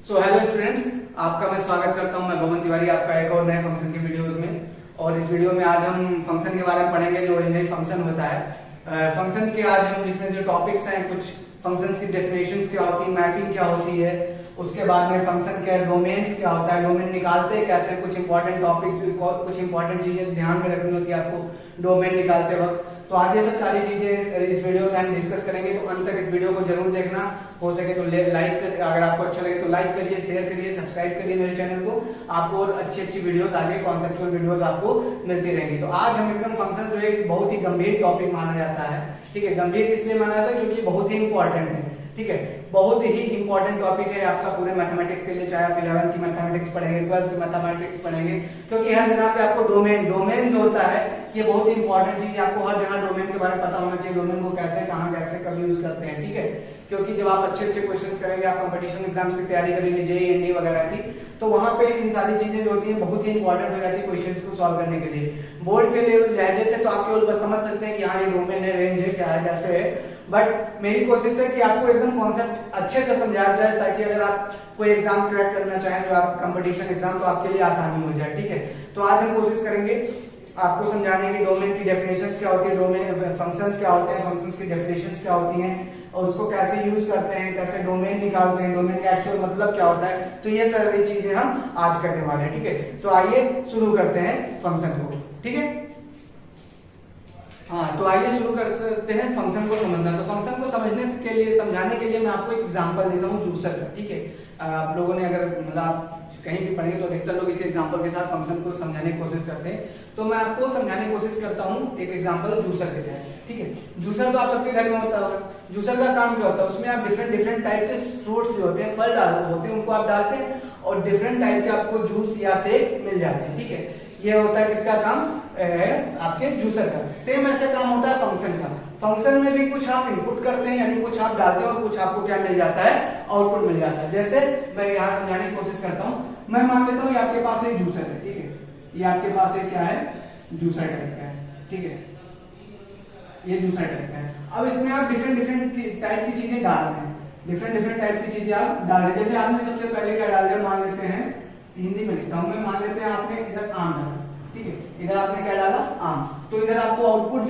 So hello students, आपका मैं स्वागत करता हूं। मैं भवन तिवारी आपका एक और नए फंक्शन के वीडियोस में। और इस वीडियो में आज हम फंक्शन के बारे में पढ़ेंगे जो इनलाइन फंक्शन होता है। फंक्शन के आज हम जिसमें जो टॉपिक्स हैं, कुछ फंक्शंस की डेफिनेशंस क्या होती है, मैपिंग क्या होती है, उसके बाद में फंक्शन के डोमेन्स क्या होता है, डोमेन निकालते कैसे, कुछ इंपॉर्टेंट टॉपिक, कुछ इंपॉर्टेंट चीजें ध्यान में रखनी होती है आपको डोमेन निकालते वक्त। तो आज ये सब सारी चीजें इस वीडियो में हम डिस्कस करेंगे। तो अंत तक इस वीडियो को जरूर देखना, हो सके तो लाइक कर, अगर आपको अच्छा लगे तो लाइक करिए, शेयर करिए, सब्सक्राइब करिए मेरे चैनल को। आपको और अच्छी अच्छी वीडियोस आगे कॉन्सेप्चुअल वीडियोस आपको मिलती रहेंगी। तो आज हम एकदम फंक्शन जो एक बहुत ही गंभीर टॉपिक माना जाता है, ठीक है। गंभीर इसलिए माना जाता है क्योंकि बहुत ही इंपॉर्टेंट है, ठीक है। बहुत ही इंपॉर्टेंट टॉपिक है आपका पूरे मैथमेटिक्स के लिए, चाहे आप 11th की मैथमेटिक्स पढ़ेंगे, 12th की मैथमेटिक्स पढ़ेंगे, क्योंकि हर जगह पे आपको डोमेन जो होता है ये बहुत ही इंपॉर्टेंट चीज है। आपको हर जगह डोमेन के बारे में पता होना चाहिए, डोमेन को कैसे, कहां, कैसे, कब यूज करते हैं, ठीक है। क्योंकि जब आप अच्छे अच्छे क्वेश्चंस करेंगे, आप कंपटीशन एग्जाम्स की तैयारी करेंगे, जेईई एनडी वगैरह की, तो वहां पे इन सारी चीजें जो होती हैं बहुत ही इंपॉर्टेंट हो जाती है क्वेश्चंस को सॉल्व करने के लिए। बोर्ड के लहजे से तो आप केवल बस समझ सकते हैं कि हाँ ये डोमेन है, रेंज है, क्या है, कैसे है, बट मेरी कोशिश है कि आपको एकदम कॉन्सेप्ट अच्छे से समझाया जाए, ताकि अगर आप कोई एग्जाम क्रैक करना चाहें, जो आप कंपटीशन एग्जाम, तो आपके लिए आसानी हो जाए, ठीक है। तो आज हम कोशिश करेंगे आपको समझाने की डोमेन की डेफिनेशंस क्या होती है, डोमेन फंक्शंस क्या होते हैं, फंक्शंस की डेफिनेशंस क्या होती हैं, और उसको कैसे यूज करते हैं, कैसे डोमेन निकालते हैं, डोमेन का एक्चुअल मतलब क्या होता है। तो ये सारी चीजें हम आज करने वाले हैं, ठीक है। तो आइए शुरू करते हैं फंक्शन को, ठीक है। हाँ, तो आइए शुरू करते हैं फंक्शन को समझना। तो फंक्शन को समझने के लिए, समझाने के लिए मैं आपको एक एग्जांपल देता हूँ जूसर का, ठीक है। आप लोगों ने अगर मतलब कहीं भी पढ़ेंगे तो अधिकतर लोग इस एग्जांपल के साथ फंक्शन को समझाने की कोशिश करते हैं। तो मैं आपको समझाने की कोशिश करता हूँ एक एग्जांपल जूसर के तहत, ठीक है। जूसर तो आप सबके घर में होता होगा। जूसर का काम क्या होता है, उसमें आप डिफरेंट टाइप के फ्रूट्स जो होते हैं, फल होते हैं, उनको आप डालते हैं और डिफरेंट टाइप के आपको जूस या शेक मिल जाते हैं, ठीक है। ये होता है किसका काम, आपके जूसर का। सेम ऐसा काम होता है फंक्शन का। फंक्शन में भी कुछ आप इनपुट करते हैं, यानी कुछ आप डालते हैं और कुछ आपको क्या मिल जाता है, आउटपुट मिल जाता है। जैसे मैं यहाँ समझाने की कोशिश करता हूँ। मैं मान लेता हूँ ये आपके पास एक जूसर है, ठीक है। ये आपके पास एक क्या है, जूसर टाइप का है, ठीक है। ये जूसर टाइप का है। अब इसमें आप डिफरेंट टाइप की चीजें डाल रहे हैं, डिफरेंट टाइप की चीजें आप डाल रहे हैं। जैसे आपने सबसे पहले क्या डाल दिया, मान लेते हैं, हिंदी में लिखता हूं मैं, मान लेते हैं आपने इधर आम डाला, ठीक है। इधर आपने क्या डाला, आम। तो इधर आपको आउटपुट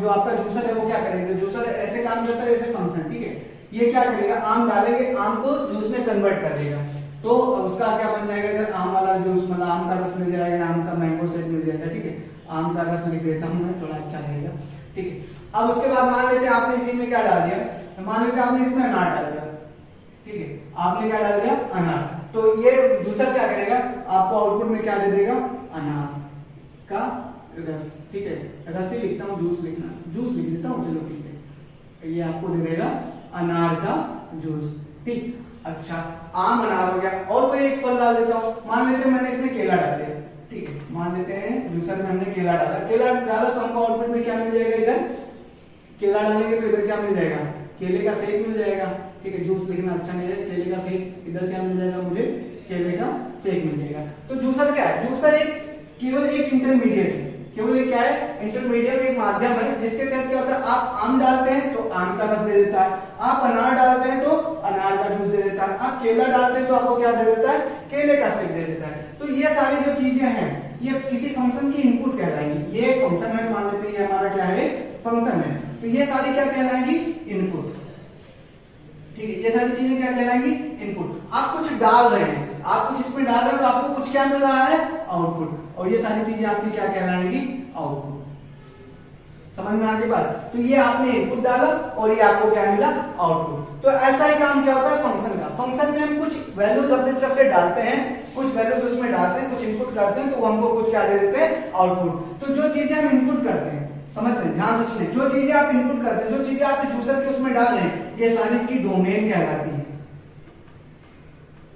जो आपका जूसर है वो क्या करेगा, जूसर ऐसे काम करता है जैसे फंक्शन, ठीक है। ये क्या करेगा, आम डालेंगे, आम को जूस में कन्वर्ट कर देगा। तो उसका क्या बन जाएगा, इधर आम वाला जूस, मतलब आम का रस मिल जाएगा, आम का मैंगो शेक मिल जाएगा, ठीक है। आम का रस लिख देता हूं मैं, थोड़ा अच्छा रहेगा, ठीक है। अब उसके बाद मान लेते हैं आपने इसी में क्या डाल दिया, मान लेते हैं आपने इसमें अनार डाल दिया, ठीक है। आपने क्या डाल दिया, अनार। तो ये जूसर क्या करेगा, आपको आउटपुट में क्या दे देगा, अनार का रस, ठीक है। रस ही लिखता हूँ, जूस लिखना, जूस लिख देता हूँ, चलो ठीक है। ये आपको दे देगा अनार का जूस, ठीक। अच्छा, आम अनार हो गया। और कोई एक फल डाल देता हूँ, मान लेते हैं मैंने इसमें केला डाल दिया, ठीक है। मान लेते हैं जूसर में हमने केला डाला, केला डाला तो हमको आउटपुट में क्या मिल जाएगा, इधर केला डालेंगे तो इधर क्या मिल जाएगा, केले का शेक मिल जाएगा, ठीक है। जूस लिखना अच्छा नहीं है, केले का शेक, इधर क्या मिल जाएगा मुझे, केले का शेक मिल जाएगा। तो जूसर क्या है, जूसर एक केवल एक इंटरमीडिएट है, केवल एक क्या है, इंटरमीडिएट एक माध्यम है, जिसके तहत क्या होता है, आप आम डालते हैं तो आम का रस दे देता है, आप अनार डालते हैं तो अनार का जूस दे देता है, आप केला डालते हैं तो आपको क्या दे देता है, केले का शेक दे देता है। तो ये सारी जो चीजें हैं ये किसी फंक्शन की इनपुट कहलाएंगी। ये फंक्शन है, मान लेते हैं ये हमारा क्या है, फंक्शन है। तो ये सारी क्या कहलाएंगी, इनपुट, ठीक है। ये सारी चीजें क्या कहलाएंगी, इनपुट। आप कुछ डाल रहे हैं, आप कुछ इसमें डाल रहे हो, आपको कुछ क्या मिल रहा है, आउटपुट। और ये सारी चीजें आपकी क्या कहलाएंगी, आउटपुट। समझ में आ गई बात। तो ये आपने इनपुट डाला और ये आपको क्या मिला, आउटपुट। तो ऐसा ही काम क्या होता है फंक्शन का। फंक्शन में हम कुछ वैल्यूज अपनी तरफ से डालते हैं, कुछ वैल्यूज उसमें डालते हैं, कुछ इनपुट करते हैं, तो हमको कुछ क्या दे देते हैं, आउटपुट। तो जो चीजें हम इनपुट करते हैं, समझ रहे हैं, ध्यान से सुनिए, जो चीजें आप इनपुट करते हैं, जो चीजें आप जूसर के उसमें डाल रहे हैं, ये सारी इसकी डोमेन कहलाती है।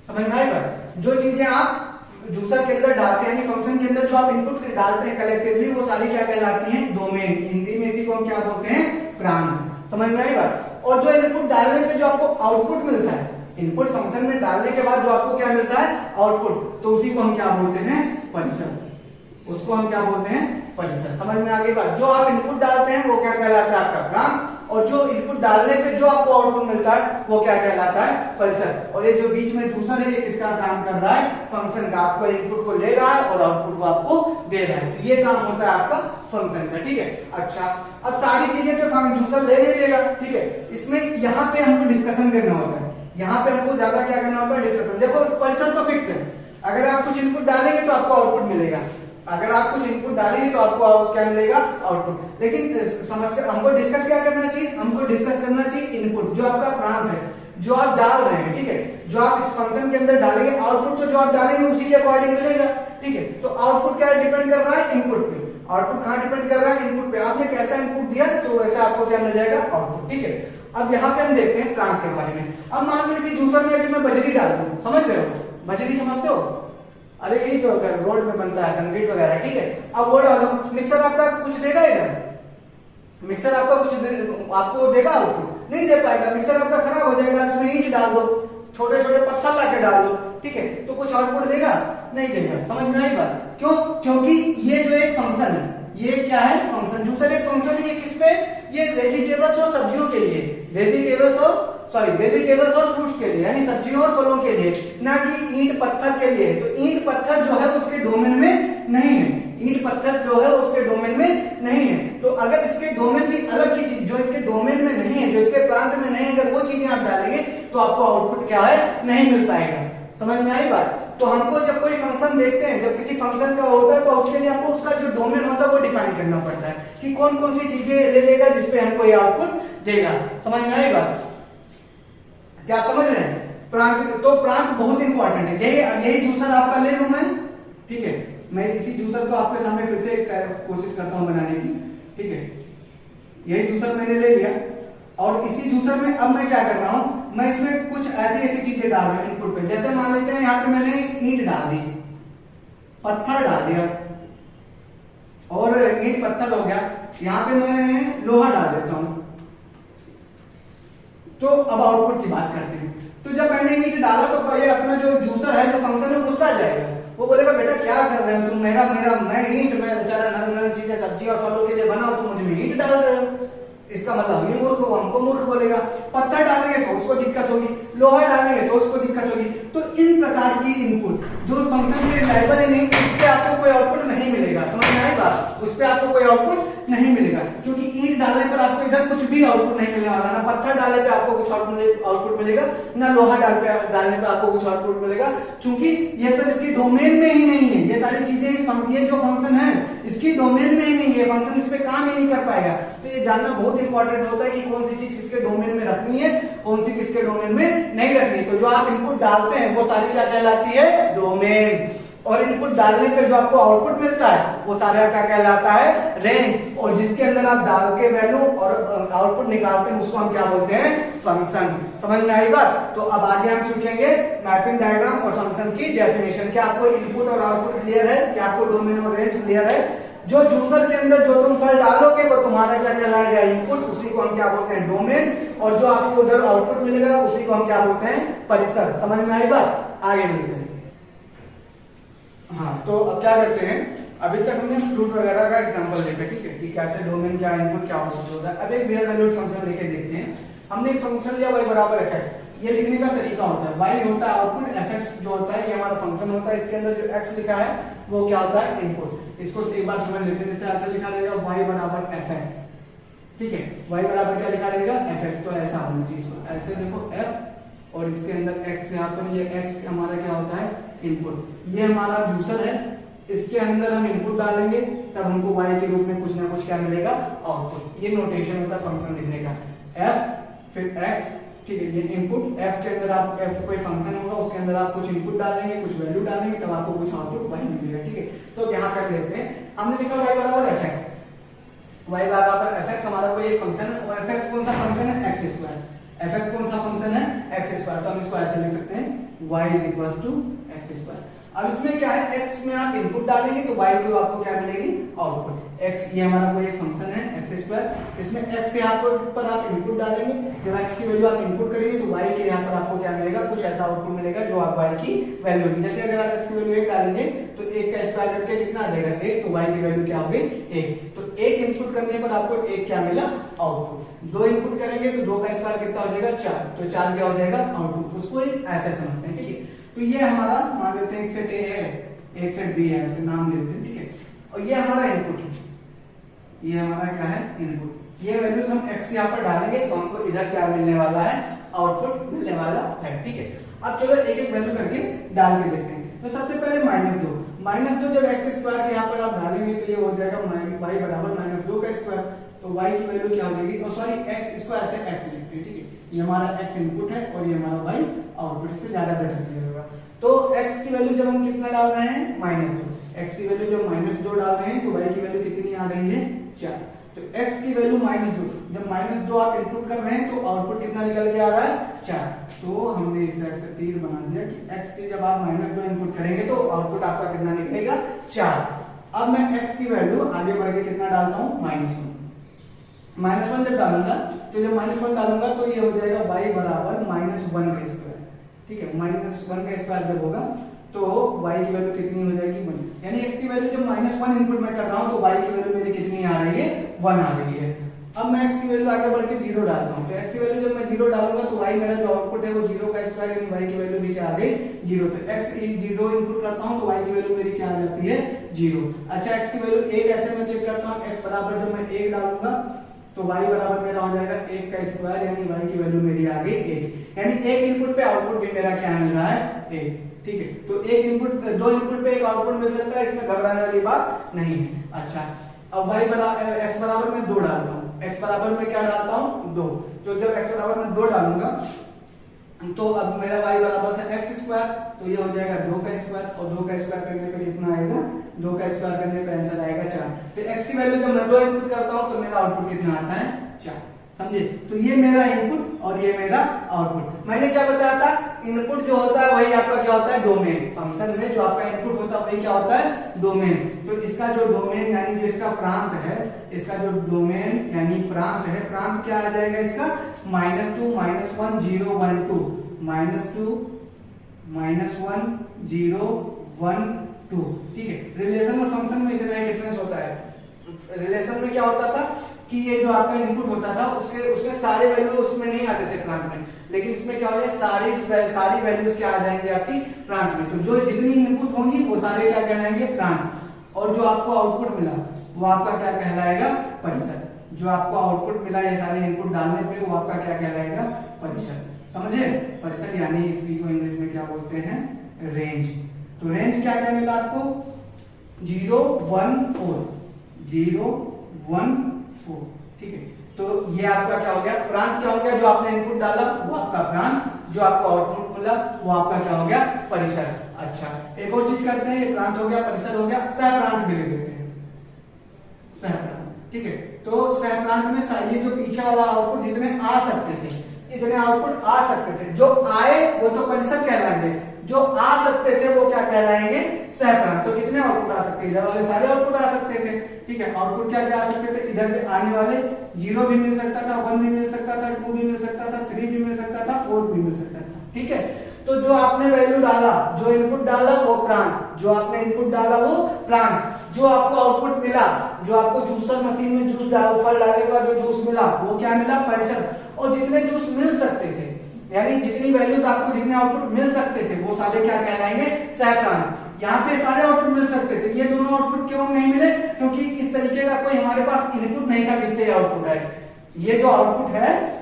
समझ में आई बात। जो चीजें आप जूसर के अंदर डालते हैं, यानी फंक्शन के अंदर जो आप इनपुट डालते हैं कलेक्टिवली, वो सारी क्या कहलाती हैं, डोमेन। हिंदी में इसी को हम क्या बोलते हैं, प्रांत। समझ में आई बात। और जो इनपुट डालने पे जो आपको आउटपुट मिलता है, इनपुट फंक्शन में डालने के बाद जो आपको क्या मिलता है, आउटपुट, तो उसी को हम क्या बोलते हैं, परिसर। उसको हम क्या बोलते हैं, परिसर। समझ में आ गई बात। जो आप इनपुट डालते हैं वो क्या कहलाता है, आपका प्रांत, और जो इनपुट डालने पे जो आपको आउटपुट मिलता है वो क्या कहलाता है, परिसर। और ये जो बीच में जूसर है ये किसका काम कर रहा है, फंक्शन का। आपको इनपुट को ले रहा है और आउटपुट को आपको दे रहा है, तो ये काम होता है आपका फंक्शन का, ठीक है। अच्छा, अब सारी चीजें तो जूसर ले लेगा, ठीक है। इसमें यहाँ पे हमको डिस्कशन करना होता है, यहाँ पे हमको ज्यादा क्या करना होता है, डिस्कशन। देखो परिसर तो फिक्स है, अगर आप कुछ इनपुट डालेंगे तो आपको आउटपुट मिलेगा, अगर आप कुछ इनपुट डालेंगे तो आपको क्या मिलेगा, आउटपुट। लेकिन समस्या हमको डिस्कस क्या करना चाहिए, हमको डिस्कस करना चाहिए इनपुट, जो आपका प्रांत है, जो आप डाल रहे हैं, ठीक है। जो आप इस फंक्शन के अंदर डालेंगे, आउटपुट तो जो आप डालेंगे उसी के अकॉर्डिंग मिलेगा, ठीक है। तो आउटपुट क्या डिपेंड कर रहा है, इनपुट पे। आउटपुट कहाँ डिपेंड कर रहा है, इनपुट पे। आपने कैसा इनपुट दिया तो वैसे आपको क्या मिल जाएगा, आउटपुट, ठीक है। अब यहाँ पे हम देखते हैं प्रांत के बारे में। अब मान लीजिए इसी जूसर में अभी मैं बजरी डाल दूं, समझ रहे हो, बजरी समझते हो, अरे ये जो रोड में बनता है कंक्रीट वगैरह, ठीक है। अब वो डालो, मिक्सर आपका कुछ देगा इधर, मिक्सर आपका कुछ आपको देगा, आउटपुट नहीं दे पाएगा, मिक्सर आपका खराब हो जाएगा। इसमें ईंट डाल दो, छोटे छोटे पत्थर लाके डाल दो, ठीक है, तो कुछ आउटपुट देगा, नहीं देगा। समझ में आई बात, क्यों, क्योंकि ये जो एक फंक्शन है, ये क्या है, फंक्शन। जूसर एक फंक्शन है, ये किस पे, ये वेजिटेबल्स और सब्जियों के लिए, वेजिटेबल्स और फ्रूट्स के लिए, यानी सब्जियों और फलों के लिए, ना कि ईंट पत्थर के लिए। तो ईंट पत्थर जो है उसके डोमेन में नहीं है, ईंट पत्थर जो है उसके डोमेन में नहीं है। तो अगर इसके डोमेन की अलग की चीज जो इसके डोमेन में नहीं है, जो इसके प्रांत में नहीं है, अगर वो चीजें आप डालेंगे तो आपको आउटपुट क्या है, नहीं मिल पाएगा। समझ में आई बात। तो हमको जब कोई फंक्शन देखते हैं, जब किसी फंक्शन का होता है, तो उसके लिए हमको उसका जो डोमेन होता है वो डिफाइन करना पड़ता है कि कौन कौन सी चीजें ले लेगा जिसपे हमको ये आउटपुट देगा। समझ में आई बात, क्या आप समझ रहे हैं। प्रांत, तो प्रांत बहुत इंपॉर्टेंट है। यही जूसर आपका ले लूं मैं, ठीक है। मैं इसी जूसर को आपके सामने फिर से कोशिश करता हूं बनाने की, ठीक है। यही जूसर मैंने ले लिया और इसी जूसर में अब मैं क्या कर रहा हूं, मैं इसमें कुछ ऐसी चीजें डाल रहा हूं इनपुट पे। जैसे मान लेते हैं यहाँ पे मैंने ईंट डाल दी, पत्थर डाल दिया, और ईंट पत्थर हो गया। यहाँ पे मैं लोहा डाल देता हूं। तो अब आउटपुट की बात करते हैं। तो जब मैंने ईंट डाला तो ये अपना जो जूसर है, जो फंक्शन है, गुस्सा जाएगा। वो बोलेगा बेटा क्या कर रहे हो तुम, मैं ईंट में बेचारा नरम चीजें सब्जी और फलों के लिए बनाओ, तुम मुझे ईंट डाल रहे हो। इसका मतलब हम ही मूर्ख हो, हमको मूर्ख बोलेगा। पत्थर डालेंगे तो उसको दिक्कत होगी, लोहा डालेंगे तो उसको दिक्कत होगी। तो इन प्रकार की इनपुट जो उस फंक्शन के रिलायबल ही नहीं, उस पे आपको कोई आउटपुट नहीं मिलेगा। समझ में आई बात, उस पे आपको कोई आउटपुट नहीं मिलेगा, क्योंकि ईंट डालने पर आपको इधर कुछ भी आउटपुट नहीं मिलने वाला। ना पत्थर डालने पे आपको कुछ आउटपुट मिलेगा, ना लोहा डालने पे आपको कुछ आउटपुट मिलेगा, क्योंकि ये सब इसकी डोमेन में ही नहीं है। ये सारी चीजें ये जो फंक्शन है इसकी डोमेन में ही नहीं है, फंक्शन इस पे काम ही नहीं कर पाएगा। तो ये जानना बहुत इंपॉर्टेंट होता है कि कौन सी चीज किसके डोमेन में रखनी है, कौन सी किसके डोमेन में नहीं रखनी। तो जो आप इनपुट डालते हैं वो सारी क्या कहलाती है, डोमेन। और इनपुट डालने पे जो आपको आउटपुट मिलता है वो सारा क्या कहलाता है, रेंज। और जिसके अंदर आप डाल के वैल्यू और आउटपुट निकालते हैं उसको हम क्या बोलते हैं, फंक्शन। समझ में आई बात। तो अब आगे हम सीखेंगे मैपिंग डायग्राम और फंक्शन की डेफिनेशन। क्या आपको इनपुट और आउटपुट क्लियर है, क्या आपको डोमेन और रेंज क्लियर है। जो जूसर के अंदर जो तुम फल डालोगे वो तुम्हारा क्या कहलाएगा, इनपुट, उसी को हम क्या बोलते हैं, डोमेन। और जो आपको उधर आउटपुट मिलेगा उसी को हम क्या बोलते हैं, परिसर। समझ में आई बात, आगे मिलते हैं। हाँ, तो अब क्या करते हैं, अभी तक हमने फ्रूट वगैरह का एग्जांपल देखा, ठीक है, कि कैसे डोमेन क्या इनपुट क्या आउटपुट होता है। अब एक रियल वैल्यूड फंक्शन लेके देखते हैं। हमने एक फंक्शन लिया y बराबर fx। ये लिखने का तरीका होता है, y होता है आउटपुट, fx जो होता है ये हमारा फंक्शन होता है। इसके अंदर जो x लिखा है वो क्या होता है, इनपुट। इसको एक बार समझ लेते हैं। जैसे ऐसे लिखा रहेगा y बराबर fx, ठीक है, y बराबर क्या लिखा रहेगा, fx। तो ऐसा होना चाहिए इसको, ऐसे देखो f और इसके अंदर x, यहाँ पर ये x हमारा क्या होता है, इनपुट। ये हमारा जूसर है, इसके अंदर हम इनपुट डालेंगे तब हमको y के रूप में कुछ ना कुछ क्या मिलेगा, आउटपुट। ये नोटेशन होता है फंक्शन लिखने का, f फिर x, ठीक है। ये इनपुट, f के अंदर आप f कोई फंक्शन होगा, उसके अंदर आप कुछ इनपुट डालेंगे, कुछ वैल्यू डालेंगे, तब आपको कुछ आउटपुट वही मिलेगा, ठीक है। तो यहाँ कर लेते हैं, हमने लिखा y बराबर fx। y बराबर fx हमारा कोई एक फंक्शन है, और fx कौन सा फंक्शन है, x स्क्वायर। fx कौन सा फंक्शन है, x स्क्वायर। तो हम इसको ऐसे लिख सकते हैं, y is equal to x square. अब इसमें क्या है, x में आप इनपुट डालेंगे तो y को आपको क्या मिलेगी, आउटपुट। x ये हमारा कोई एक फंक्शन है x स्क्वायर, इसमें x यहाँ पर आप इनपुट डालेंगे, जब x की वैल्यू आप इनपुट करेंगे तो y के यहाँ पर आपको क्या मिलेगा, कुछ ऐसा आउटपुट मिलेगा जो आप y की वैल्यू होगी। जैसे अगर आप x की वैल्यू 1 डालेंगे तो 1 का स्क्वायर करके कितना आ जाएगा 1, तो y की वैल्यू क्या होगी 1। तो 1 इनपुट करने पर आपको 1 क्या मिला, आउटपुट। 2 इनपुट करेंगे तो 2 का स्क्वायर कितना हो जाएगा 4, तो 4 क्या हो जाएगा आउटपुट। उसको ऐसे समझते हैं, ठीक है। तो ये हमारा मान लेते हैं एक सेट A है, एक सेट B है, ऐसे नाम दे देते हैं, ठीक है। और ये हमारा इनपुट है, ये हमारा क्या है इनपुट। ये वैल्यूज हम x यहाँ पर डालेंगे तो हमको इधर क्या मिलने वाला है, आउटपुट मिलने वाला है, ठीक है। अब चलो एक एक वैल्यू करके डाल के देखते हैं। तो सबसे पहले -2 जब x स्क्वायर यहाँ पर आप डालेंगे तो ये हो जाएगा y बराबर -2 का स्क्वायर, तो y की वैल्यू क्या हो जाएगी, और सॉरी x स्क्वायर से x लिखते हैं, ठीक है। ये हमारा x इनपुट है और ये हमारा y आउटपुट, इससे ज्यादा बेटर क्लियर होगा। तो x की वैल्यू जब हम कितना डाल रहे हैं, -2, x की वैल्यू जब -2 डाल रहे हैं तो y की वैल्यू कितनी आ रही है 4। तो x की वैल्यू -2, जब -2 आप इनपुट कर रहे हैं तो आउटपुट कितना निकल के आ रहा है 4। तो हमने इस तरह से तीर बना दिया कि x की जब आप -2 इनपुट करेंगे तो आउटपुट आपका कितना निकलेगा 4। अब मैं x की वैल्यू आगे बढ़ के कितना डालता हूँ, -1 जब डालूंगा तो जब -1 डालूंगा तो ये हो जाएगा y बराबर -1 का स्क्वायर, ठीक है। -1 का स्क्वायर जब होगा तो y की वैल्यू कितनी हो जाएगी 1, यानी x की वैल्यू जब -1 इनपुट में कर रहा हूं तो y की वैल्यू मेरी कितनी आ रही है 1 आ रही है। अब मैं x की वैल्यू आगे बढ़ के 0 डालता हूं, तो x की वैल्यू जब मैं 0 डालूंगा तो y मेरा जो आउटपुट है वो 0 का स्क्वायर, यानी y की वैल्यू भी क्या आ गई 0। तो x 0 इनपुट करता हूं तो y की वैल्यू मेरी क्या आ जाती है 0। अच्छा x की वैल्यू 1 ऐसे मैं चेक करता हूं, x बराबर जब मैं 1 डालूंगा तो y बराबर मेरा हो जाएगा 1 का स्क्वायर, यानी y की वैल्यू मेरी आ गई 1, यानी एक इनपुट पे आउटपुट भी मेरा क्या मिल रहा है 1, ठीक है। तो एक इनपुट, 2 इनपुट पे एक आउटपुट मिल सकता है, इसमें घबराने वाली बात नहीं है। अच्छा, अब x बराबर मैं 2 डालता हूँ, x बराबर मैं क्या डालता हूँ 2, तो जब x बराबर मैं 2 डालूंगा तो अब मेरा y बराबर था x स्क्वायर, तो ये हो जाएगा 2 का स्क्वायर, और 2 का स्क्वायर करने पे कितना आएगा, 2 का स्क्वायर करने पे आंसर आएगा 4। तो x की वैल्यू जब मैं 2 इनपुट करता हूं तो मेरा आउटपुट कितना आता है 4, समझे। तो ये मेरा इनपुट और ये मेरा आउटपुट। मैंने क्या बताया था, इनपुट जो होता है वही आपका क्या होता है डोमेन। फंक्शन में जो आपका इनपुट होता है वही क्या होता है डोमेन। तो इसका जो डोमेन यानी जो इसका प्रांत है, इसका जो डोमेन यानी प्रांत है, प्रांत क्या आ जाएगा इसका -2 -1 0 1 2, -2 -1 0 1 2, ठीक है। रिलेशन और फंक्शन में इतना ही डिफरेंस होता है। रिलेशन में क्या होता था कि ये जो आपका इनपुट होता था उसमें सारे वैल्यू उसमें नहीं आते थे प्रांत में, लेकिन इसमें क्या हो जाए सारी वैल्यूज क्या आ जाएंगे आपकी प्रांत में। तो जो जितनी इनपुट होंगी वो सारे क्या कहलाएंगे प्रांत, और जो आपको आउटपुट मिला वो आपका क्या कहलाएगा परिसर। जो आपको आउटपुट मिला ये सारे इनपुट डालने पे वो आपका क्या कहलाएगा परिसर, समझे। परिसर यानी इसकी को इंग्लिश में क्या बोलते हैं रेंज। तो रेंज क्या क्या मिला आपको 0 1 4 0 1 4, ठीक है। तो ये आपका क्या हो गया प्रांत, क्या हो गया जो आपने इनपुट डाला वो आपका प्रांत, जो आपको आउटपुट मिला वो आपका क्या हो गया परिसर। अच्छा, एक और चीज करते हैं, ये प्रांत हो गया परिसर हो गया, सह प्रांत भी लिख देते हैं, सह प्रांत, ठीक है। तो सह प्रांत में ये जो पीछे वाला आउटपुट जितने आ सकते थे इतने आउटपुट आ सकते थे, जो आए वो तो परिसर कहलाएंगे, जो आ सकते थे वो क्या कहलाएंगे सहप्रांत। तो कितने आउटपुट आ सकते हैं, इधर वाले सारे आउटपुट आ सकते थे, ठीक है। आउटपुट क्या क्या आ सकते थे, इधर के आने वाले 0 भी मिल सकता था, 1 भी मिल सकता था, 2 भी मिल सकता था, 3 भी मिल सकता था, 4 भी मिल सकता था, ठीक है। तो जो आपने वैल्यू डाला, जो इनपुट डाला वो प्रांत, जो आपने इनपुट डाला वो प्रांत, जो आपको आउटपुट मिला, जो आपको जूसर मशीन में जूस डाल फल डालने के बाद जो जूस मिला वो क्या मिला परिसर। और जितने जूस मिल सकते थे यानी जितनी वैल्यूज आपको जितने आउटपुट मिल सकते थे वो सारे क्या कहलाएंगे सहप्रांत। यहाँ पे सारे आउटपुट मिल सकते थे, ये दोनों आउटपुट क्यों नहीं मिले, क्योंकि इस तरीके का कोई हमारे पास इनपुट नहीं था जिससे आउटपुट है। ये जो आउटपुट है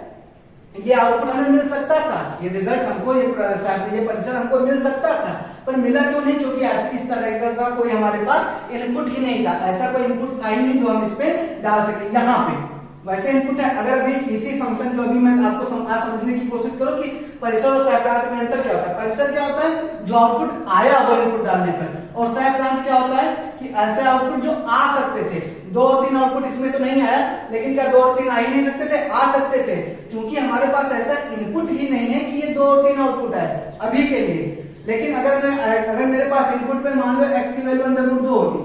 ये आउटपुट हमें मिल सकता था, ये रिजल्ट हमको ये परिसर हमको मिल सकता था, पर मिला क्यों नहीं, क्योंकि इस तरह का कोई हमारे पास इनपुट ही नहीं था। ऐसा कोई इनपुट था ही नहीं जो हम इस पे डाल सके। यहाँ पे वैसे इनपुट है, अगर अभी इसी फंक्शन जो अभी मैं आपको समझने की कोशिश करो कि परिसर और सहप्रांत में अंतर क्या होता है। परिसर क्या होता है जो आउटपुट आया वो इनपुट डालने पर, और सहप्रांत क्या होता है कि ऐसे आउटपुट जो आ सकते थे। 2 और 3 आउटपुट इसमें तो नहीं आया, लेकिन क्या 2 और 3 आ ही नहीं सकते थे, आ सकते थे, क्योंकि हमारे पास ऐसा इनपुट ही नहीं है कि ये 2 और 3 आउटपुट आए अभी के लिए। लेकिन अगर मेरे पास इनपुट पे मान लो x की वैल्यू अंडर रूट 2 होती,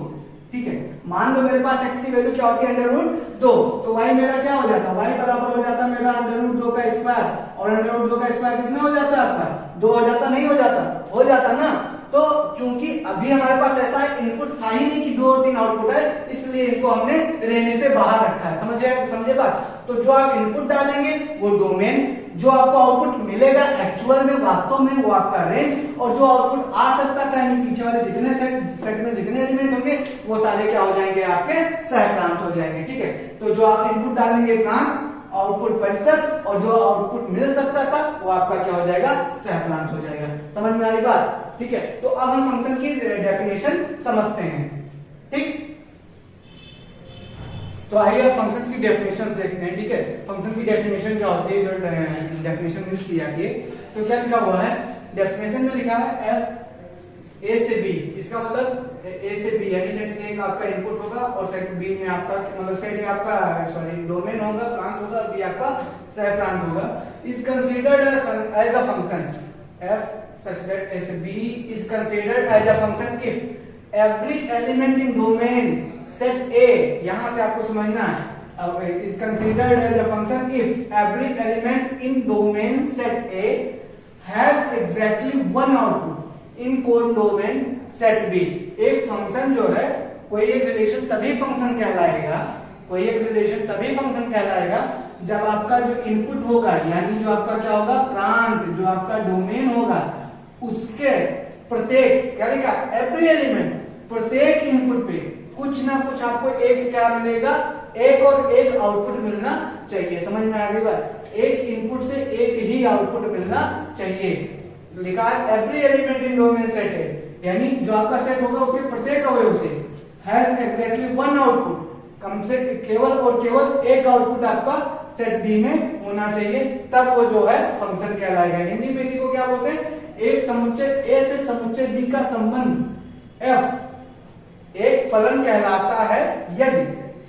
ठीक है, मान लो मेरे पास x की वैल्यू क्या होती है अंडर रूट 2, तो y मेरा क्या हो जाता, y बराबर हो जाता मेरा अंडर रूट 2 का स्क्वायर, और अंडर रूट 2 का स्क्वायर कितना हो जाता है आपका 2 हो जाता, नहीं हो जाता, हो जाता ना। तो चूंकि अभी हमारे पास ऐसा इनपुट था ही नहीं कि 2 और 3 आउटपुट है, इसलिए इनको हमने रहने से बाहर रखा है, समझे बात। तो जो आप इनपुट डालेंगे वो डोमेन, जो आपको आउटपुट मिलेगा एक्चुअल में वास्तव में वो आपका रेंज, और जो आउटपुट आ सकता था यानी पीछे वाले जितने सेट में जितने एलिमेंट होंगे वो सारे क्या हो जाएंगे आपके सहप्रांत हो जाएंगे, ठीक है। तो जो आप इनपुट डालेंगे प्रांत, आउटपुट परिसर, और जो आउटपुट मिल सकता था वो आपका क्या हो जाएगा सहप्रांत हो जाएगा। समझ में आई बात, ठीक है। तो अब हम फंक्शन की डेफिनेशन समझते हैं, ठीक। तो आइए अब फंक्शन की डेफिनेशन देखते हैं, ठीक है। फंक्शन की डेफिनेशन क्या होती है, जो डेफिनेशन यूज की जाती है, तो क्या लिखा हुआ है डेफिनेशन में, लिखा है f a से b, इसका मतलब a से b यानी सेट a आपका इनपुट होगा और सेट b में आपका मतलब सेट a आपका डोमेन होगा, प्रांत होगा, b आपका सहप्रांत होगा, is considered as a function f such that a से b is considered as a function if every element in domain set a, यहां से आपको समझना है, is considered as a function if every element in domain set a has exactly one output in codomain set B. एक फंक्शन जो है, कोई एक रिलेशन तभी फंक्शन कहलाएगा, कोई एक रिलेशन तभी फंक्शन कहलाएगा जब आपका जो इनपुट होगा यानी जो आपका क्या होगा प्रांत, जो आपका डोमेन होगा, उसके प्रत्येक क्या लिखा एवरी एलिमेंट, प्रत्येक इनपुट पे कुछ ना कुछ आपको एक क्या मिलेगा, एक और एक आउटपुट मिलना चाहिए। समझ में आ गई बात, एक इनपुट से एक ही आउटपुट मिलना चाहिए। लिखा है every element in domain set है, यानी जो आपका सेट होगा उसके प्रत्येक अवयव से हैज एक्जैक्टली वन आउटपुट, कम से केवल और केवल एक आउटपुट आपका सेट बी में होना चाहिए, तब वो जो है फंक्शन कहलाएगा। हिंदी में इसी को क्या बोलते हैं, एक समुच्चय ए से समुच्चय बी का संबंध एफ एक फलन कहलाता है यदि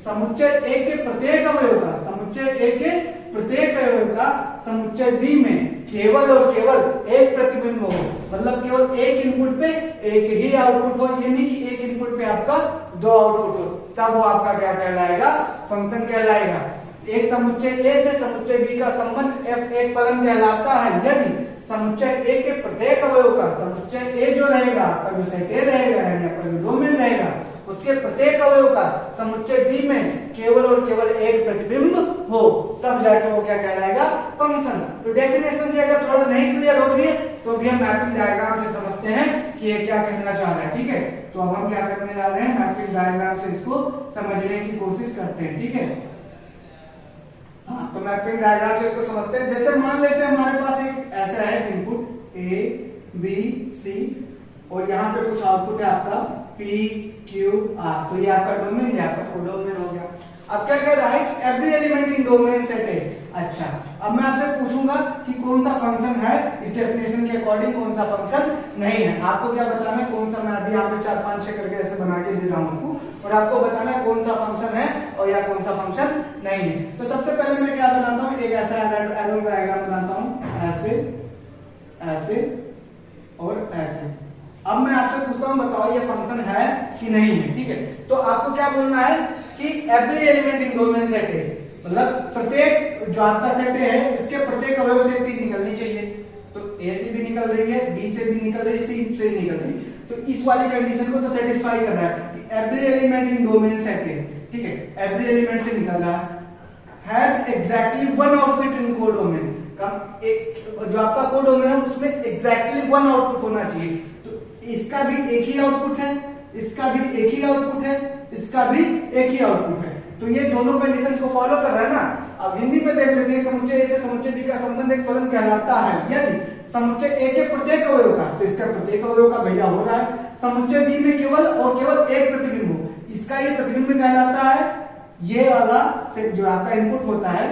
समुच्चय ए के प्रत्येक अवयव का, समुच्चय ए के प्रत्येक अवयव का समुच्चय बी में केवल और केवल एक प्रतिबिंब हो, मतलब केवल एक इनपुट पे एक ही आउटपुट हो, ये नहीं कि एक इनपुट पे आपका दो आउटपुट हो, तब वो आपका क्या कहलाएगा फंक्शन कहलाएगा। एक समुच्चय ए से समुच्चय बी का संबंध एफ एक फलन कहलाता है यदि समुच्चय ए के प्रत्येक अवयव का, समुच्चय ए जो रहेगा आपका जो सेट ए रहेगा यानी आपका जो डोमेन रहेगा उसके प्रत्येक अवयव का समुच्चय बी में केवल और केवल एक प्रतिबिंब हो, तब जाके वो क्या कहलाएगा फंक्शन। तो डेफिनेशन से अगर थोड़ा नहीं क्लियर हो रही है तो भी हम मैपिंग डायग्राम से समझते हैं कि ये क्या कहना चाह रहा है, ठीक है। तो अब हम क्या करने जा रहे हैं, मैपिंग डायग्राम से इसको समझने की कोशिश करते हैं, ठीक है। हाँ, तो मैपिंग डायग्राम से इसको समझते हैं। जैसे मान लेते हैं हमारे पास एक ऐसा है इनपुट ए बी सी और यहाँ पे कुछ आउटपुट है आपका पी क्यू आर, तो ये आपका डोमेन है, आपका कोडोमेन हो गया। अब क्या कह रहा है कि every element in domain set है। अच्छा, अब मैं आपसे पूछूंगा कि कौन सा फंक्शन है, इस डेफिनेशन के अकॉर्डिंग कौन सा फंक्शन नहीं है। आपको क्या बताना है कौन सा, मैं अभी यहाँ पे 4 5 6 करके ऐसे बना के दे रहा हूँ आपको, और आपको बताना है कौन सा फंक्शन है और या कौन सा फंक्शन नहीं है। तो सबसे पहले मैं क्या बनाता हूँ, एक ऐसा एरो डायग्राम बनाता हूँ, ऐसे ऐसे और ऐसे। अब मैं आपसे पूछता हूँ बताओ ये फंक्शन है कि नहीं है, ठीक है। तो आपको क्या बोलना है कि every element in domain set है, मतलब प्रत्येक जो आपका सेट है इसके प्रत्येक अवयव से एक चीज निकलनी चाहिए। तो ए से भी निकल रही है, बी से भी निकल रही है, सी से निकल रही है। तो इस वाली कंडीशन को तो सेटिस्फाई कर रहा है कि every element in domain set है, ठीक है। एवरी एलिमेंट से निकल रहा है एग्जैक्टली वन आउटपुट इन कोडोमेन, जो आपका कोडोमेन है उसमें एग्जैक्टली वन आउटपुट होना चाहिए। तो इसका भी एक ही आउटपुट है, इसका भी एक ही आउटपुट है, इसका भी एक ही आउटपुट है। तो ये दोनों कंडीशन को फॉलो कर रहा है ना। अब हिंदी में देख लेते हैं, समुच्चय ए से समुच्चय बी का संबंध एक फलन कहलाता है यदि समुच्चय ए के प्रत्येक अवयव का, तो इसका प्रत्येक अवयव का भैया हो रहा है, समुच्चय बी में केवल और केवल एक प्रतिबिंब हो, इसका ये प्रतिबिंब कहलाता है। ये वाला जो आपका इनपुट होता है,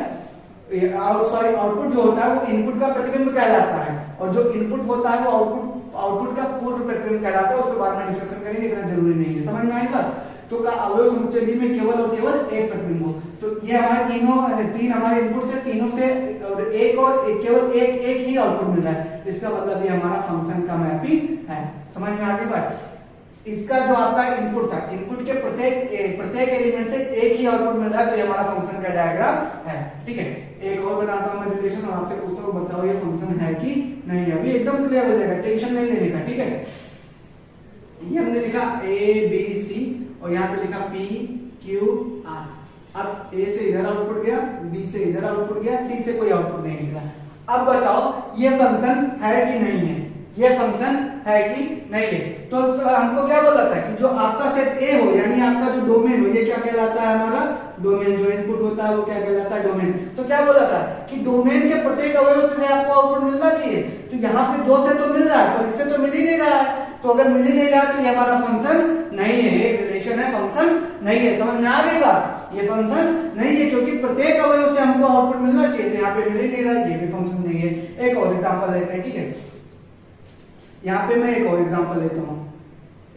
आउटपुट जो होता है वो इनपुट का प्रतिबिंब कहलाता है, और जो इनपुट होता है वो आउटपुट का पूर्व प्रतिबिंब कहलाता है। उसके बाद में डिस्कशन करेंगे, इतना जरूरी नहीं है। समझ में आई बात। तो का अवयव समुच्चय बी में केवल और केवल एक प्रतिबिंब हो। तो ये हमारे तीन हमारे इनपुट से, तीनों से और केवल एक ही आउटपुट मिल रहा है, इसका मतलब ये हमारा फंक्शन का मैपिंग है। समझ में आ गई बात? इसका जो आपका इनपुट था, इनपुट के प्रत्येक एलिमेंट से एक ही आउटपुट मिल रहा है, तो ये हमारा फंक्शन का डायग्राम है। ठीक है, एक और बनाता हूं मैं रिलेशन और आपसे पूछता हूं, बताओ ये फंक्शन है कि नहीं है। अभी एकदम क्लियर हो जाएगा, टेंशन नहीं लेने का। ठीक है, ये हमने लिखा ए बी सी और यहाँ पे लिखा पी क्यू आर। अब ए से इधर आउटपुट गया, बी से इधर आउटपुट गया, सी से कोई आउटपुट नहीं निकला। अब बताओ ये फंक्शन है कि नहीं है, ये फंक्शन है कि नहीं है। तो हमको क्या बोला था कि जो आपका सेट ए हो, यानी आपका जो डोमेन हो, ये क्या कहलाता है हमारा डोमेन। जो इनपुट होता है वो क्या कहलाता है डोमेन। तो क्या बोला था कि डोमेन के प्रत्येक अवयव से आपको आउटपुट मिलना चाहिए। तो यहाँ पे 2 से तो मिल रहा है, पर इससे तो मिल ही नहीं रहा है। तो अगर मिल ही नहीं रहा तो ये हमारा फंक्शन नहीं है, एक रिलेशन है, फंक्शन नहीं है। समझ में आ गई बात? ये फंक्शन नहीं है क्योंकि प्रत्येक अवयव से हमको आउटपुट मिलना चाहिए, तो यहाँ पे मिल ही नहीं रहा है, ये भी फंक्शन नहीं है। एक और एग्जांपल लेते हैं। ठीक है, यहाँ पे मैं एक और एग्जांपल लेता हूँ,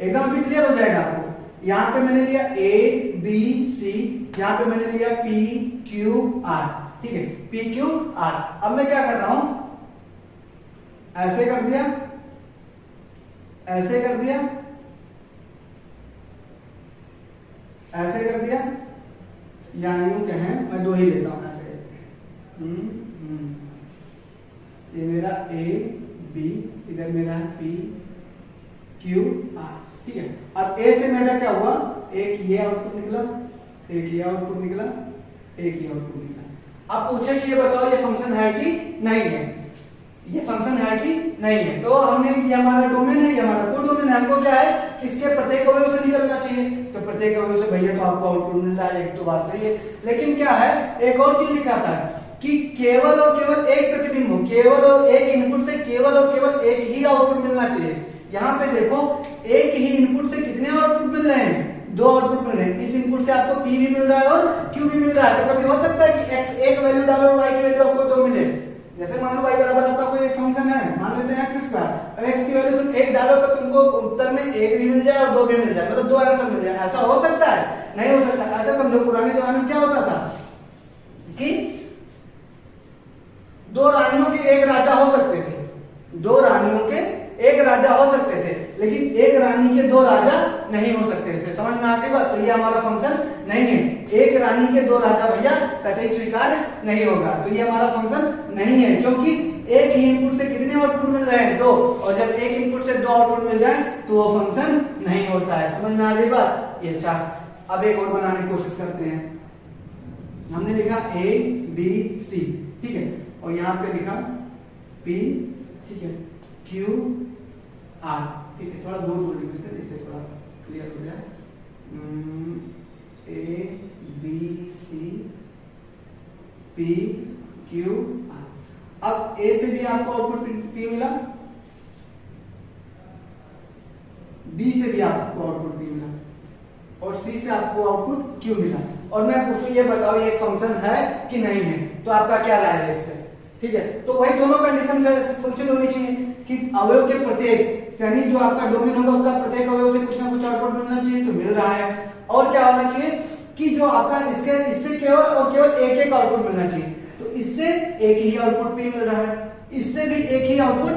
एकदम भी क्लियर हो जाएगा आपको। यहाँ पे मैंने लिया ए बी सी, यहाँ पे मैंने लिया पी क्यू आर। ठीक है, पी क्यू आर। अब मैं क्या कर रहा हूं, ऐसे कर दिया, ऐसे कर दिया, ऐसे कर दिया, या यूं कहें मैं 2 ही लेता हूं ऐसे। ये मेरा ए बी, इधर मेरा है पी क्यू आर। ठीक है, अब ए से मेरा क्या हुआ, एक ये आउटपुट निकला, एक ये आउटपुट निकला, एक ये आउटपुट निकला। अब पूछे कि ये बताओ ये फंक्शन है कि नहीं है, ये फंक्शन है कि नहीं है। तो हमने ये हमारा डोमेन है, ये हमारा को डोमेन है। हमको क्या है, इसके प्रत्येक अवयव से निकलना चाहिए, तो प्रत्येक अवयव से भैया तो आपको आउटपुट मिल रहा है, एक तो बात सही है। लेकिन क्या है, एक और चीज लिखा था कि केवल और केवल एक प्रतिबिंब हो, केवल और एक इनपुट से केवल और केवल एक ही आउटपुट मिलना चाहिए। यहाँ पे देखो एक ही इनपुट से कितने आउटपुट मिल रहे हैं, 2 आउटपुट मिल रहे हैं। इस इनपुट से आपको P भी मिल रहा है और Q भी मिल रहा है। तो कभी हो सकता है कि x एक वैल्यू डालो और y की वैल्यू आपको 2 मिले। जैसे मान लो y बराबर आपका कोई एक फंक्शन है, मान लेते हैं x स्क्वायर। अब x की वैल्यू तुम 1 डालो तो तुमको उत्तर में 1 भी मिल जाए और 2 भी मिल जाए, मतलब 2 आंसर मिल जाए। ऐसा हो सकता है? नहीं हो सकता। ऐसा समझो पुराने जमाने में क्या होता था कि 2 रानियों के एक राजा हो सकते थे, 2 रानियों के एक राजा हो सकते थे, लेकिन एक रानी के 2 राजा नहीं हो सकते थे। समझ में आती बात? तो ये हमारा फंक्शन नहीं है। एक रानी के 2 राजा भैया कतई स्वीकार नहीं होगा, तो ये हमारा फंक्शन नहीं है, क्योंकि एक ही इनपुट से कितने आउटपुट मिल रहे हैं, 2, और जब एक इनपुट से 2 आउटपुट मिल जाए तो वो फंक्शन नहीं होता है। समझ में आ गई बात? ये अच्छा, अब एक और बनाने की कोशिश करते हैं। हमने लिखा ए बी सी, ठीक है, और यहाँ पे लिखा पी, ठीक है, क्यू आर, ठीक है, थोड़ा दूर दूर लिख देते हैं जिससे थोड़ा क्लियर हो जाए। A B C P Q R. अब ए से भी आपको आउटपुट पी मिला, बी से भी आपको आउटपुट पी मिला, और सी से आपको आउटपुट क्यू मिला। और मैं पूछूं ये बताओ ये फंक्शन है कि नहीं है, तो आपका क्या राय है इस पर? ठीक है, तो वही दोनों कंडीशन फुलफिल होनी चाहिए कि अवयव के प्रत्येक, यानी जो आपका डोमेन होगा उसका प्रत्येक अवयव से कुछ ना कुछ आउटपुट मिलना चाहिए, तो मिल रहा है। और क्या होना चाहिए कि जो आपका इससे केवल और केवल एक एक आउटपुट मिलना चाहिए, तो इससे एक ही आउटपुट पी मिल रहा है, इससे भी एक ही आउटपुट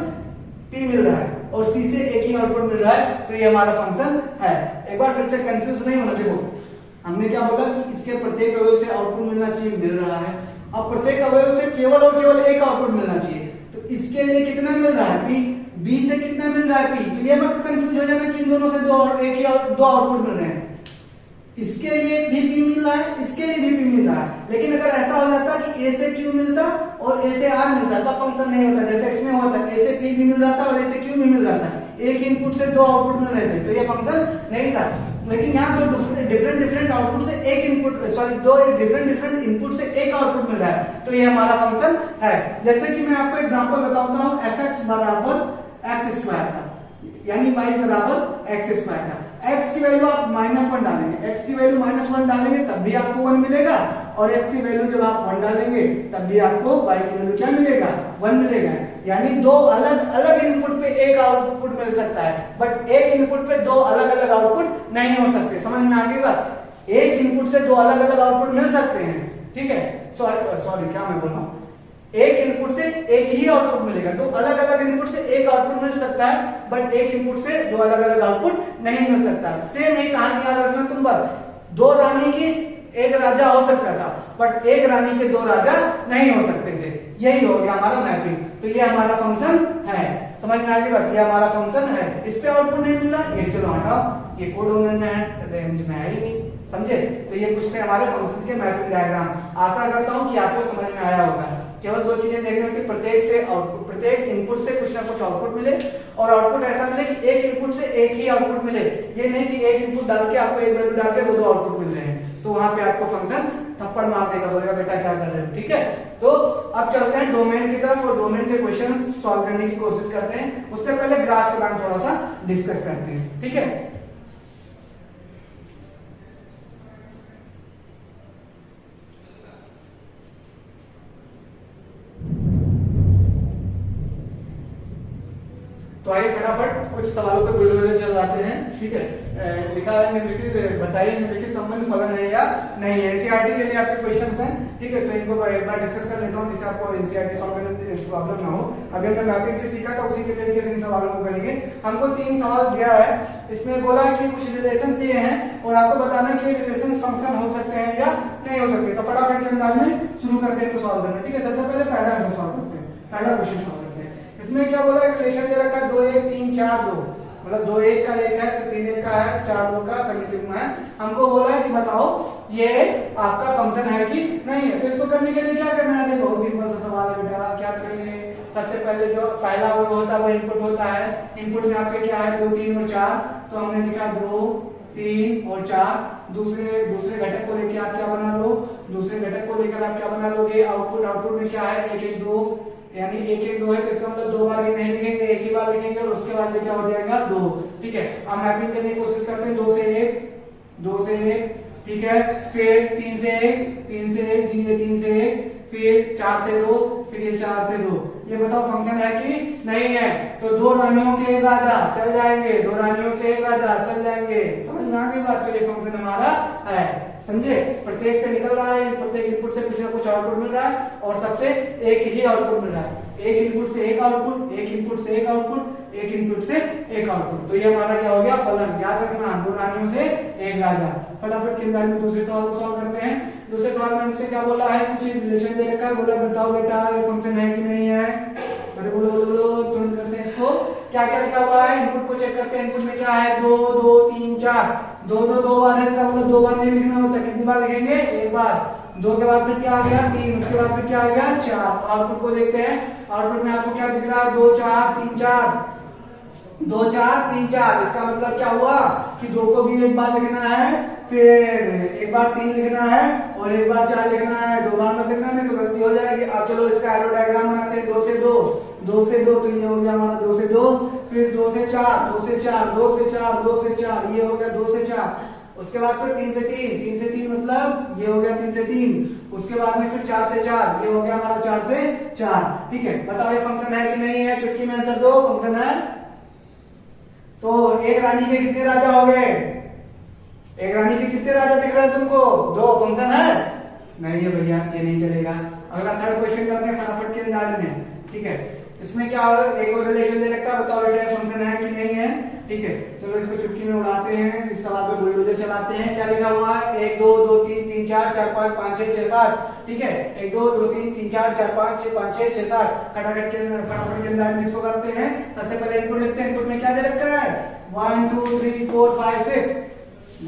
पी मिल रहा है, और सी से एक ही आउटपुट मिल रहा है, तो ये हमारा फंक्शन है। एक बार फिर से कंफ्यूज नहीं होना चाहिए। हमने क्या बोला कि इसके प्रत्येक अवयव से आउटपुट मिलना चाहिए, मिल रहा है। अब प्रत्येक अवयव से केवल और केवल एक आउटपुट मिलना चाहिए, तो इसके लिए कितना मिल रहा है पी, बी से कितना मिल रहा है पी। तो ये मत कंफ्यूज हो जाना कि इन दोनों से दो आउटपुट मिल रहे हैं। इसके लिए भी पी मिल रहा है, इसके लिए भी पी मिल रहा है। लेकिन अगर ऐसा हो जाता कि ए से क्यू मिलता और ए से आर मिलता तब फंक्शन नहीं होता, जैसे इसमें हुआ था, ए से पी भी मिल रहा था और ए से क्यू भी मिल रहा था, एक इनपुट से 2 आउटपुट मिल रहे थे, तो ये फंक्शन नहीं था। लेकिन यहाँ दो डिफरेंट आउटपुट से एक इनपुट, सॉरी, 2 डिफरेंट इनपुट से एक आउटपुट मिल रहा है, तो ये हमारा फंक्शन है। जैसे कि मैं आपको एग्जांपल बताता हूँ, fx बराबर एक्स स्क्वायर का, यानी y बराबर एक्स स्क्वायर का। x की वैल्यू आप -1 डालेंगे, x की वैल्यू -1 डालेंगे तब भी आपको 1 मिलेगा, और x की वैल्यू जब आप 1 डालेंगे तब भी आपको y की वैल्यू क्या मिलेगा, 1 मिलेगा। यानी 2 अलग अलग इनपुट पे एक आउटपुट मिल सकता है, बट एक इनपुट पे 2 अलग अलग आउटपुट नहीं हो सकते। समझ में आ गई बात? एक इनपुट से 2 अलग अलग आउटपुट मिल सकते हैं, ठीक है। सॉरी क्या मैं बोल रहा हूँ, एक इनपुट एक ही आउटपुट मिलेगा। तो अलग अलग इनपुट से एक आउटपुट मिल सकता है, बट एक इनपुट से दो अलग अलग आउटपुट नहीं मिल सकता। सेम ही कहानी याद रखना तुम बस, दो रानी की एक राजा हो सकता था, बट एक रानी के दो राजा नहीं हो सकते थे। यही हो गया हमारा मैपिंग। तो ये हमारा फंक्शन है, समझ में आ गई बात, ये हमारा फंक्शन है। इस पे आउटपुट नहीं मिला, ये चलो हटाओ, ये कोडोमेन में है, रेंज में है ही नहीं, समझे। तो ये कुछ थे हमारे फंक्शन के मैपिंग डायग्राम। आशा करता हूं कि आपको समझ में आया होगा। केवल दो चीजें देखनी होती, प्रत्येक से आउटपुट, प्रत्येक इनपुट से कुछ ना कुछ आउटपुट मिले, और आउटपुट ऐसा मिले कि एक इनपुट से एक ही आउटपुट मिले। ये नहीं कि एक इनपुट डाल के आपको एक वैल्यू डाल के दो आउटपुट मिल रहे हैं, तो वहां पे आपको फंक्शन थप्पड़ मार देगा, बोलेगा बेटा क्या कर रहे हो, ठीक है। तो अब चलते हैं डोमेन की तरफ और डोमेन के क्वेश्चंस सॉल्व करने की कोशिश करते हैं। उससे पहले ग्राफ के बारे में थोड़ा सा डिस्कस करते हैं, ठीक है। तो आइए फटाफट कुछ सवालों पे बुलडोजर चलाते हैं, ठीक है। लिखा है निम्नलिखित, बताइए निम्नलिखित संबंध फलन है या नहीं है। एनसीईआरटी के लिए आपके क्वेश्चंस हैं, ठीक है। तो इनको एक बार डिस्कस कर लेता हूं जिससे आपको एनसीईआरटी सॉल्व करने में प्रॉब्लम ना हो। अभी हमने मैपिंग से सीखा था, उसी के तरीके से इन सवालों को करेंगे। हमको 3 सवाल दिया है, इसमें बोला कि कुछ रिलेशन दिए हैं और आपको बताना कि ये रिलेशन फंक्शन हो सकते हैं या नहीं हो सकते। तो फटाफट के अंदाज में शुरू करते हैं इनको सॉल्व करना, ठीक है। सबसे पहले पहला आंसर सॉल्व करते हैं, पहला क्वेश्चन सॉल्व करते हैं। इसमें क्या बोला, रिलेशन दे रखा है 2 1 3 4 2, मतलब 2 1 का 1 है, फिर 3 1 का है, 4 2 का प्रिमिटिव में है। हमको बोला है कि बताओ ये आपका फंक्शन है कि नहीं है। तो इसको करने के लिए क्या करना है, बहुत सिंपल सा सवाल है बेटा। क्या करेंगे, सबसे पहले जो पहला वो होता है वो इनपुट होता है। इनपुट में आपके क्या है 2 3 और 4, तो हमने लिखा 2 3 और 4। दूसरे घटक को लेकर आप क्या बना लो, दूसरे घटक को लेकर आप क्या बना लोगे, आउटपुट में क्या है 1 1 2, यानी 1 1 2 है, तो इसका मतलब 2 बार नहीं लिखेंगे, एक ही बार लिखेंगे और उसके बाद क्या हो जाएगा 2, ठीक है। अब मैपिंग करने की कोशिश करते हैं, 2 से 1 2 से 1, ठीक है। फिर 3 से 1 3 से 1, ये 3 से 1, फिर 4 से 2, फिर ये 4 से 2। ये बताओ फंक्शन है कि नहीं है। तो 2 रानियों के एक राजा चल जाएंगे, 2 रानियों के एक राजा चल जाएंगे, समझ में आ गई बात। तो ये फंक्शन हमारा है, समझे। प्रत्येक से निकल रहा है, प्रत्येक इनपुट से कुछ ना कुछ आउटपुट मिल रहा है और सबसे एक ही आउटपुट मिल रहा है। एक इनपुट से एक आउटपुट, एक इनपुट से एक आउटपुट, एक इनपुट से एक आउटपुट। तो ये हमारा क्या हो गया, फलन। याद रखना 2 रानियों से एक राजा। फटाफट के अंदर में दूसरे सवाल को सॉल्व करते हैं। दूसरे सवाल में हमसे क्या बोला है, कुछ रिलेशन दे रखा है, बोला बताओ बेटा ये फंक्शन है कि नहीं है। बोलो तुरंत करते हैं इसको। क्या क्या लिखा हुआ है, इनपुट को चेक करते हैं। इनपुट में क्या है 2 2 3 4, 2 बार है, इसका मतलब 2 बार नहीं लिखना होता। कितनी बार लिखेंगे, एक बार। 2 के बाद फिर क्या आ गया 3, उसके बाद फिर क्या आ गया 4। आउटपुट को देखते हैं, आउटपुट में आपको क्या दिख रहा है 2 4 3 4, 2 4 3 4। इसका मतलब क्या हुआ कि 2 को भी एक बार लिखना है, फिर एक बार 3 लिखना है और एक बार 4 लिखना है। 2 बार मत लिखना, नहीं तो गलती हो जाएगी। अब चलो इसका एरो डायग्राम बनाते हैं। 2 से 2, 2 से 2, तो ये हो गया हमारा 2 से 2, फिर 2 से 4, 2 से 4, 2 से 4, 2 से 4, ये हो गया 2 से 4। उसके बाद फिर 3 से 3, 3 से 3 मतलब ये हो गया 3 से 3। उसके बाद में फिर 4 से 4, ये हो गया हमारा 4 से 4, ठीक है। बताओ ये फंक्शन है कि नहीं है, चुटकी में आंसर दो, फंक्शन है। तो एक रानी के कितने राजा हो गए, एक रानी के कितने राजा दिख रहे हैं तुमको, 2। फंक्शन है नहीं है भैया, ये नहीं चलेगा। अगला थर्ड क्वेश्चन करते हैं फटाफट के अंदाज में, ठीक है। इसमें क्या हो, एक और रिलेशन दे रखा है, बताओ बेटा फंक्शन है कि नहीं है, ठीक है। चलो इसको चुटकी में उड़ाते हैं, इस सवाल पे बुलडोजर चलाते हैं। क्या लिखा हुआ है 1 2 2 3 3 4 4 5 5 6 6 7, ठीक है। 1 2 2 3 3 4 4 5 6 5 6 6 7। खटाखट के फटाफट के अंदाज में इसको करते हैं। सबसे पहले इनपुट लिखते हैं। इनपुट में क्या दे रखा है 1 2 3 4 5 6,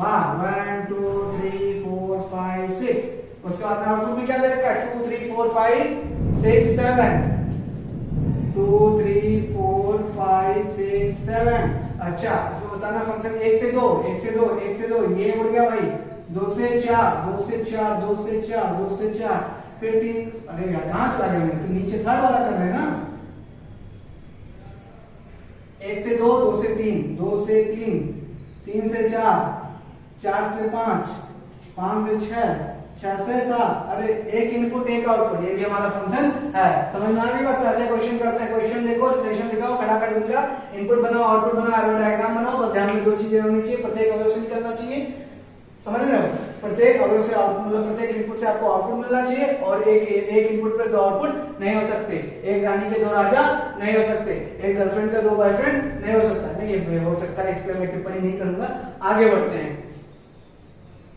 1 2 3 4 5 6। उसके बाद आउटपुट में क्या दे रखा है 2 3 4 5 6 7, 2 3 4 5 6 7। अच्छा इसको बताना फंक्शन 1 से 2 1 से 2 1 से 2, ये उड़ गया भाई। 2 से 4 2 से 4 2 से 4 2 से 4, फिर 3। अरे यार कहां चला गया मैं, तो नीचे थर्ड वाला कर रहे हैं ना। 1 से 2 2 से 3 2 से 3 3 से 4 4 से 5 5 से 6 6 से 7। अरे एक इनपुट एक आउटपुट, ये भी हमारा फंक्शन है। समझ में आ गई बात। तो ऐसे क्वेश्चन करते हैं। क्वेश्चन देखो, रिलेशन दिखाओ, खटाखट उनका इनपुट बनाओ, आउटपुट बनाओ, एरो डायग्राम बनाओ। बस ध्यान में 2 चीजें होनी चाहिए, प्रत्येक अवयव से निकलना चाहिए, समझ रहे हो। प्रत्येक अवयव से आउटपुट मतलब प्रत्येक इनपुट से आपको आउटपुट मिलना चाहिए और एक इनपुट पर दो आउटपुट नहीं हो सकते, एक रानी के दो राजा नहीं हो सकते, एक गर्लफ्रेंड का दो बॉयफ्रेंड नहीं हो सकता। नहीं ये हो सकता है, इस पर मैं टिप्पणी नहीं करूंगा। आगे बढ़ते हैं।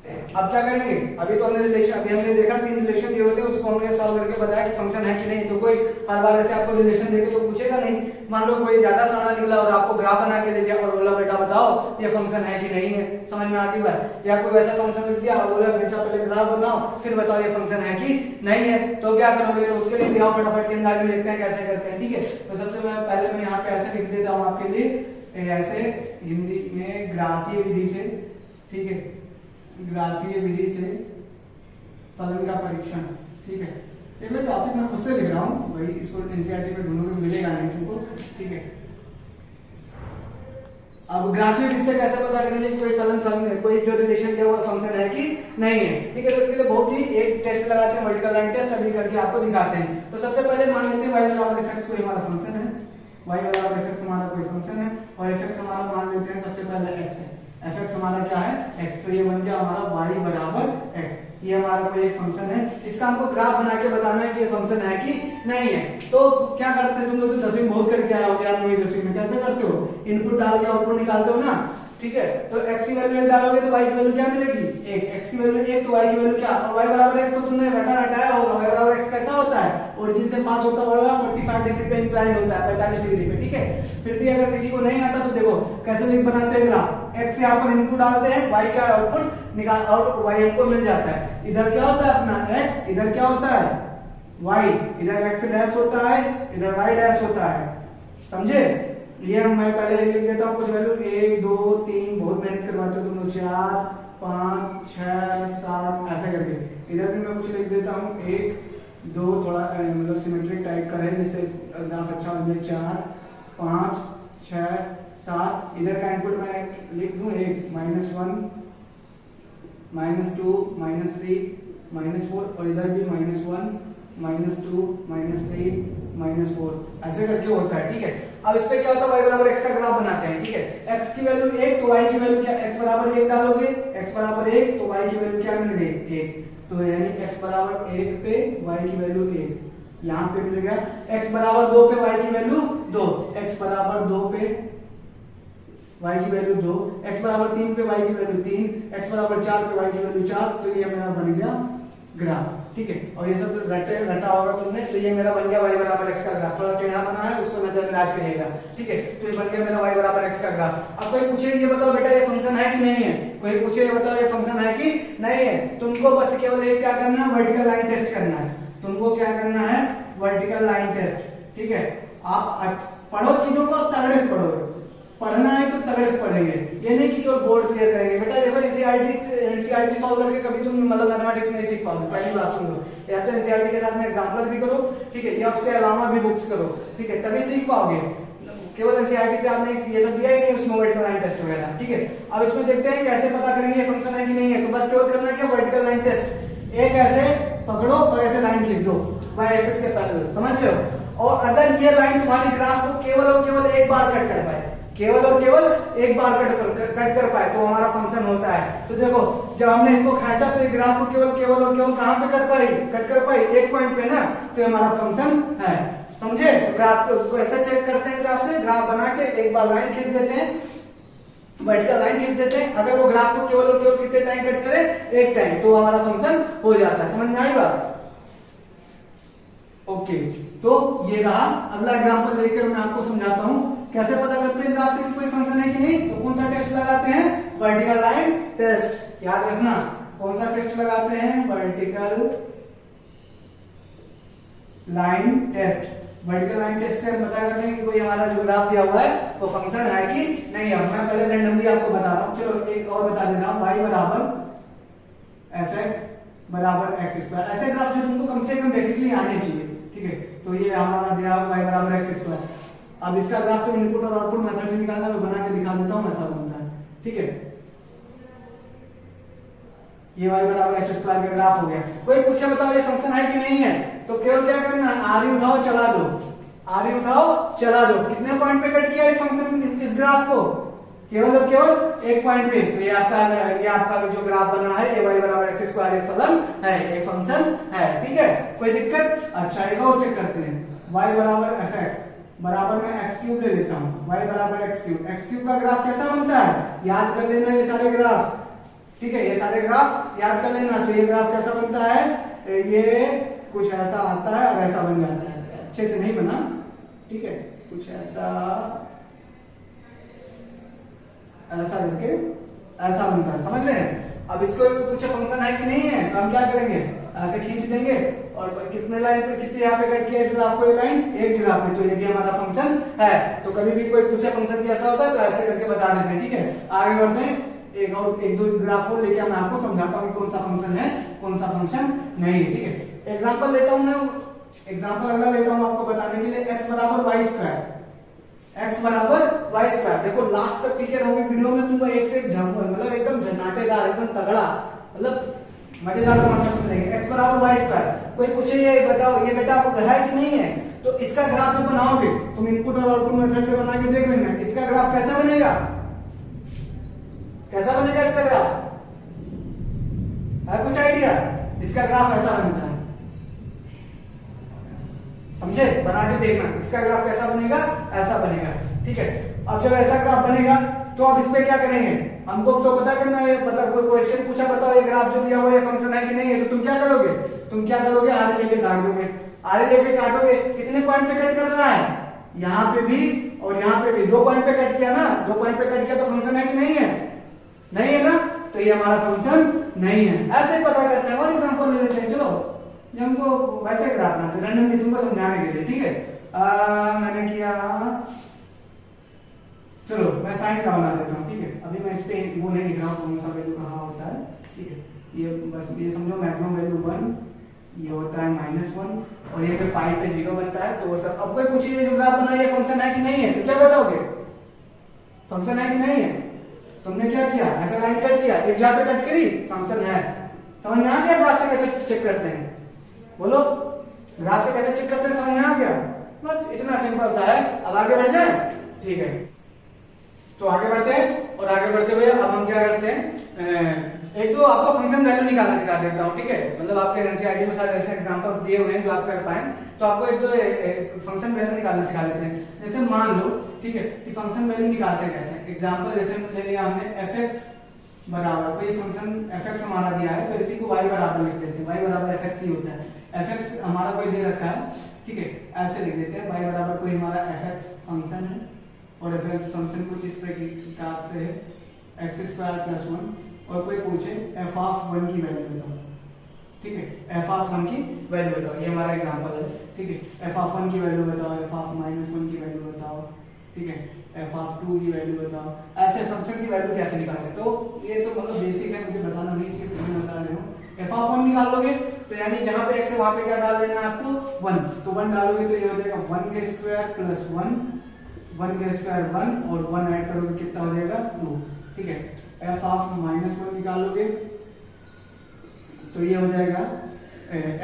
अब क्या करेंगे, अभी तो हमने देखा 3 रिलेशन दिए होते हैं, उसको हमने सॉल्व करके बताया कि फंक्शन है कि नहीं। तो कोई हर बार ऐसे आपको रिलेशन देके तो पूछेगा नहीं। मान लो कोई ज्यादा सारा निकला और आपको ग्राफ बना के दे दिया और बोला बेटा बताओ ये फंक्शन है कि नहीं है, समझ में आती बात। या कोई ऐसा फंक्शन लिख दिया और बोला बेटा पहले ग्राफ बनाओ फिर बताओ ये फंक्शन है कि नहीं है, तो क्या करोगे, तो उसके लिए भी फटाफट के अंदाज में देखते हैं कैसे करते हैं। ठीक है, तो सबसे पहले मैं यहाँ पे ऐसे लिख देता हूँ आपके लिए, ऐसे हिंदी में ग्राफीय विधि से, ठीक है, ग्राफीय विधि से फलन का परीक्षण। ठीक है, ये टॉपिक मैं खुद से लिख रहा हूँ, वही इसको एनसीईआरटी में ढूंढोगे मिलेगा नहीं तुमको। ठीक है, अब ग्राफीय विधि से कैसे पता करेंगे कि कोई फलन कोई जो रिलेशन दिया हुआ फंक्शन है कि नहीं है। ठीक है, तो इसके लिए बहुत ही एक टेस्ट लगाते हैं, मल्टीपल लाइन टेस्ट, अभी करके आपको दिखाते हैं। तो सबसे पहले मान लेते हैं y बराबर fx कोई हमारा फंक्शन है, y बराबर fx हमारा कोई फंक्शन है और fx हमारा मान लेते हैं सबसे पहले x है, fx हमारा क्या है x, तो ये बन गया हमारा y बराबर x। ये हमारा कोई एक फंक्शन है, इसका हमको ग्राफ बना के बताना है कि ये फंक्शन है कि नहीं है। तो क्या करते हैं, तुम लोग तो 10वीं में बहुत करके आए हो, 10वीं में कैसे करते हो, इनपुट डाल के आउटपुट निकालते हो ना। ठीक है, तो x की वैल्यू 1 डालोगे तो y की वैल्यू क्या मिलेगी 1, x की वैल्यू 1 तो y की वैल्यू क्या, और y बराबर x को तुमने रटाया होगा, y बराबर x कैसा होता है, ओरिजिन से पास होता होगा 45 डिग्री पे इंक्लाइंड होता है, 45 डिग्री पे। ठीक है, फिर भी अगर किसी को नहीं आता तो देखो कैसे लिंक बनाते हैं ग्राफ, x यहाँ पर इनपुट डालते हैं, y का आउटपुट निकाल और y हमको मिल जाता है। इधर क्या होता है अपना x, इधर क्या होता है y, इधर x डैश होता है, इधर y डैश होता है, समझे। ये मैं पहले लिख देता हूँ कुछ वैल्यू 1 2 3, बहुत मेहनत करवाते हो तुम लोग, 4 5 6 7 ऐसे करके। इधर भी मैं कुछ लिख देता हूँ 1 2, थोड़ा मतलब सिमेट्रिक टाइप का है जिससे ग्राफ अच्छा हो जाए, 4 5 6 7। इधर का इनपुट मैं लिख दूं 1 -1 -2 -3 -4 और इधर भी -1 -2 -3 -4 ऐसे करके होता है। ठीक है, अब इस पे क्या होता है y बराबर x का ग्राफ बनाते हैं। ठीक है, x की वैल्यू 1 तो y की वैल्यू क्या, x बराबर 1 डालोगे, x बराबर 1 तो y की वैल्यू क्या मिल गई 1, तो यानी x बराबर 1 पे y की वैल्यू 1, यहाँ पे मिल गया x बराबर 2 पे y की वैल्यू 2, x बराबर 2 पे y की वैल्यू 2, x बराबर 3 पे y की वैल्यू 3, x बराबर 4 पे y की वैल्यू 4, तो ये मेरा बन गया ग्राफ। ठीक है, और ये सब रटा होगा तुमने, तो ये मेरा बन गया y बराबर x का ग्राफ, थोड़ा टेढ़ा बना है उसको नजरअंदाज करिएगा। ठीक है, तो ये बन गया मेरा y बराबर x का ग्राफ। अब कोई पूछे ये बताओ बेटा ये फंक्शन है कि नहीं है, कोई पूछे ये बताओ ये फंक्शन है कि नहीं है, तुमको बस केवल एक क्या करना है, वर्टिकल लाइन टेस्ट करना है। तुमको क्या करना है, वर्टिकल लाइन टेस्ट। ठीक है, आप पढ़ो चीजों को, तगड़े से पढ़ो, पढ़ना है तो तगड़े से पढ़ेंगे, ये नहीं कि केवल बोर्ड क्लियर करेंगे। बेटा देखो एनसीईआरटी सॉल्व करके कभी तुम मतलब मैथमेटिक्स नहीं सीख पाओगे, पहली बात सुन लो, या तो एनसीईआरटी के साथ में एग्जांपल भी करो, ठीक है, या उसके अलावा भी बुक्स करो, ठीक है, तभी सीख पाओगे। केवल एनसीईआरटी पे आपने ये सब दिया ही नहीं, उसमें वर्टिकल लाइन टेस्ट वगैरह। ठीक है, अब इसमें देखते हैं कैसे पता करेंगे ये फंक्शन है कि नहीं है। तो बस केवल करना क्या, वर्टिकल लाइन टेस्ट, एक ऐसे पकड़ो और ऐसे लाइन खींच दो y एक्सिस के पैरेलल, समझ रहे हो। और अगर ये लाइन तुम्हारी ग्राफ को केवल और केवल एक बार कट कर पाए, केवल और केवल एक बार कट कर पाए तो हमारा फंक्शन होता है। तो देखो जब हमने इसको खींचा तो ग्राफ को केवल और केवल कहां पे कट कर पाई एक पॉइंट पे ना, तो हमारा फंक्शन है, समझे। तो ग्राफ को ऐसे चेक करते हैं, ग्राफ से ग्राफ बना के एक बार लाइन खींच देते हैं, वर्टिकल लाइन खींच देते हैं, अगर वो ग्राफ को केवल और केवल कितने टाइम कट करे, एक टाइम, तो हमारा फंक्शन हो जाता है। समझ में आई बात, ओके। तो ये रहा, अगला एग्जांपल लेकर मैं आपको समझाता हूं कैसे पता करते हैं ग्राफ से कि कोई फंक्शन है कि नहीं। तो कौन सा टेस्ट लगाते हैं, वर्टिकल लाइन टेस्ट, याद रखना कौन सा टेस्ट लगाते हैं, vertical line test. Vertical line test से पता करते हैं कि कोई हमारा जो ग्राफ दिया हुआ है वो फंक्शन है कि नहीं है। मैं पहले रैंडमली आपको बता रहा हूं, चलो एक और बता देता हूं, y बराबर fx बराबर x स्क्वायर, ऐसे ग्राफ जो तुमको कम से कम बेसिकली आने चाहिए। ठीक है, तो ये हमारा दिया y बराबर x स्क्वायर। अब इसका ग्राफ तो इनपुट और आउटपुट मेथड से निकालना, मैं बना के दिखा देता हूं ऐसा बनता है। ठीक है, ये y बराबर x स्क्वायर का ग्राफ हो गया। कोई पूछे बताओ ये फंक्शन है कि नहीं है, तो केवल क्या करना है, आर उठाओ चला दो, आर उठाओ चला दो। कितने पॉइंट पे कट किया इस फंक्शन इस ग्राफ को, केवल और केवल एक पॉइंट पे। तो ये आपका जो ग्राफ बना है ये y बराबर एक्स स्क्वायर एक फलन है, एक फंक्शन है, ठीक है, कोई दिक्कत। अच्छा एक और चेक करते हैं, y बराबर एफ एक्स बराबर मैं एक्स क्यूब ले लेता हूँ, y बराबर एक्स क्यूब का ग्राफ कैसा बनता है, याद कर लेना ये सारे ग्राफ, ठीक है, ये सारे ग्राफ याद कर लेना। तो ये ग्राफ कैसा बनता है, ये कुछ ऐसा आता है और ऐसा बन जाता है, अच्छे से नहीं बना, ठीक है, कुछ ऐसा करके ऐसा बनता है, समझ रहे हैं। अब इसको कुछ फंक्शन है कि नहीं है, तो हम क्या करेंगे, ऐसे खींच देंगे और कितने लाइन पे, कितने यहाँ पे कट किया इस ग्राफ को, ये लाइन एक जगह पे, तो ये भी हमारा फंक्शन है। तो कभी भी कोई पूछे फंक्शन कैसा होता है तो ऐसे करके बता देते हैं, ठीक है। आगे बढ़ते हैं, एक दो ग्राफ और लेके मैं आपको समझाता हूँ कौन सा फंक्शन है कौन सा फंक्शन नहीं, ठीक है। एग्जाम्पल लेता हूँ मैं, एग्जाम्पल अगला लेता हूँ आपको बताने के लिए, एक्स बराबर वाई स्क्वायर, x बराबर वाई स्क्वायर। देखो लास्ट तक टीचर होगी वीडियो में, तुमको एक से एक मतलब एकदम झनाटेदार, एकदम तगड़ा, मतलब मजेदार कॉन्सेप्ट मिलेंगे। x बराबर वाई स्क्वायर, कोई पूछे ये बताओ ये बेटा आपको है कि नहीं है, तो इसका ग्राफ जो बनाओगे तुम इनपुट और आउटपुट मेथड से बना के देख लेना, इसका ग्राफ कैसा बनेगा, कैसा बनेगा इसका ग्राफ, है कुछ आइडिया, इसका ग्राफ ऐसा बनता है, समझे, बना के देखना, इसका ग्राफ कैसा बनेगा, ऐसा बनेगा, ठीक है। अब जब ऐसा ग्राफ बनेगा तो अब इस पे क्या करेंगे, हमको तो पता करना है, मतलब कोई क्वेश्चन पूछा बताओ ये ग्राफ जो दिया हुआ ये फंक्शन है कि नहीं है, तो तुम क्या करोगे, आरे लेके काट दोगे, आरे लेके काटोगे, कितने पॉइंट पे कट कर रहा है, यहाँ पे भी और यहाँ पे भी, 2 पॉइंट पे कट किया ना, 2 पॉइंट पे कट किया तो फंक्शन है कि नहीं है, नहीं है ना, तो ये हमारा फंक्शन नहीं है। ऐसे पता करते हैं, और एग्जाम्पल ले लेते हैं, चलो हमको वैसे ग्राफ बनाते हैं रैंडमली तुमको समझाने के लिए, ठीक है। मैंने किया, चलो मैं साइन का बना देता हूँ, ठीक है, अभी मैं इस पे वो नहीं लिख रहा हूँ कौन सा वैल्यू कहाँ होता है, ठीक है, ये बस ये समझो मैक्सिमम वैल्यू 1, ये होता है -1 और ये अगर पाई पे 0 बनता है तो वो सब। अब कोई पूछिए जो ग्राफ बना ये फंक्शन है कि नहीं है, तो क्या बताओगे, फंक्शन है कि नहीं है, तुमने क्या किया, ऐसा लाइन कट किया, एक जगह पे कट करी, फंक्शन है। समझ में आ गया ग्राफ से कैसे चेक करते हैं, बोलो ग्राफ से कैसे चेक करते हैं, समझ में आ गया, बस इतना सिंपल सा है। अब आगे बढ़ जाए, ठीक है, तो आगे बढ़ते हैं, और आगे बढ़ते हुए अब हम क्या करते हैं, एक तो आपको फंक्शन वैल्यू निकालना सिखा देता हूँ, ठीक है, मतलब आपके एनसीईआरटी में सारे ऐसे एग्जांपल्स दिए हुए हैं जो आप कर पाए, तो आपको एक तो फंक्शन वैल्यू निकालना सिखा देते हैं। जैसे मान लो, ठीक है, कि फंक्शन वैल्यू निकालते हैं कैसे, एग्जांपल जैसे ले लिया हमने fx बराबर, कोई फंक्शन fx हमारा दिया है तो इसी को y बराबर लिख देते हैं, y बराबर fx ही होता है, fx हमारा कोई दे रखा है, ठीक है, ऐसे लिख देते हैं, y बराबर कोई हमारा fx फंक्शन है और fx फंक्शन कुछ इस प्रकार से है x² + 1, और कोई पूछे f(1) की वैल्यू बताओ, ठीक है, f(1) की वैल्यू बताओ, ये हमारा एग्जांपल है, ठीक है, f(1) की वैल्यू बताओ, f(-1) की वैल्यू बताओ, ठीक है, f(2) की वैल्यू बताओ, ऐसे फंक्शन की वैल्यू कैसे निकालें, तो ये तो मतलब बेसिक है, मुझे बताना नहीं चाहिए, मैं बता रहा हूँ। f(1) निकालोगे तो यानी जहां पे x है वहां पे क्या डाल देना है आपको, 1, तो 1 डालोगे तो ये हो जाएगा 1 + 1 और 1 ऐड करोगे कितना हो जाएगा 2, ठीक है। f(-1) निकालोगे तो ये हो जाएगा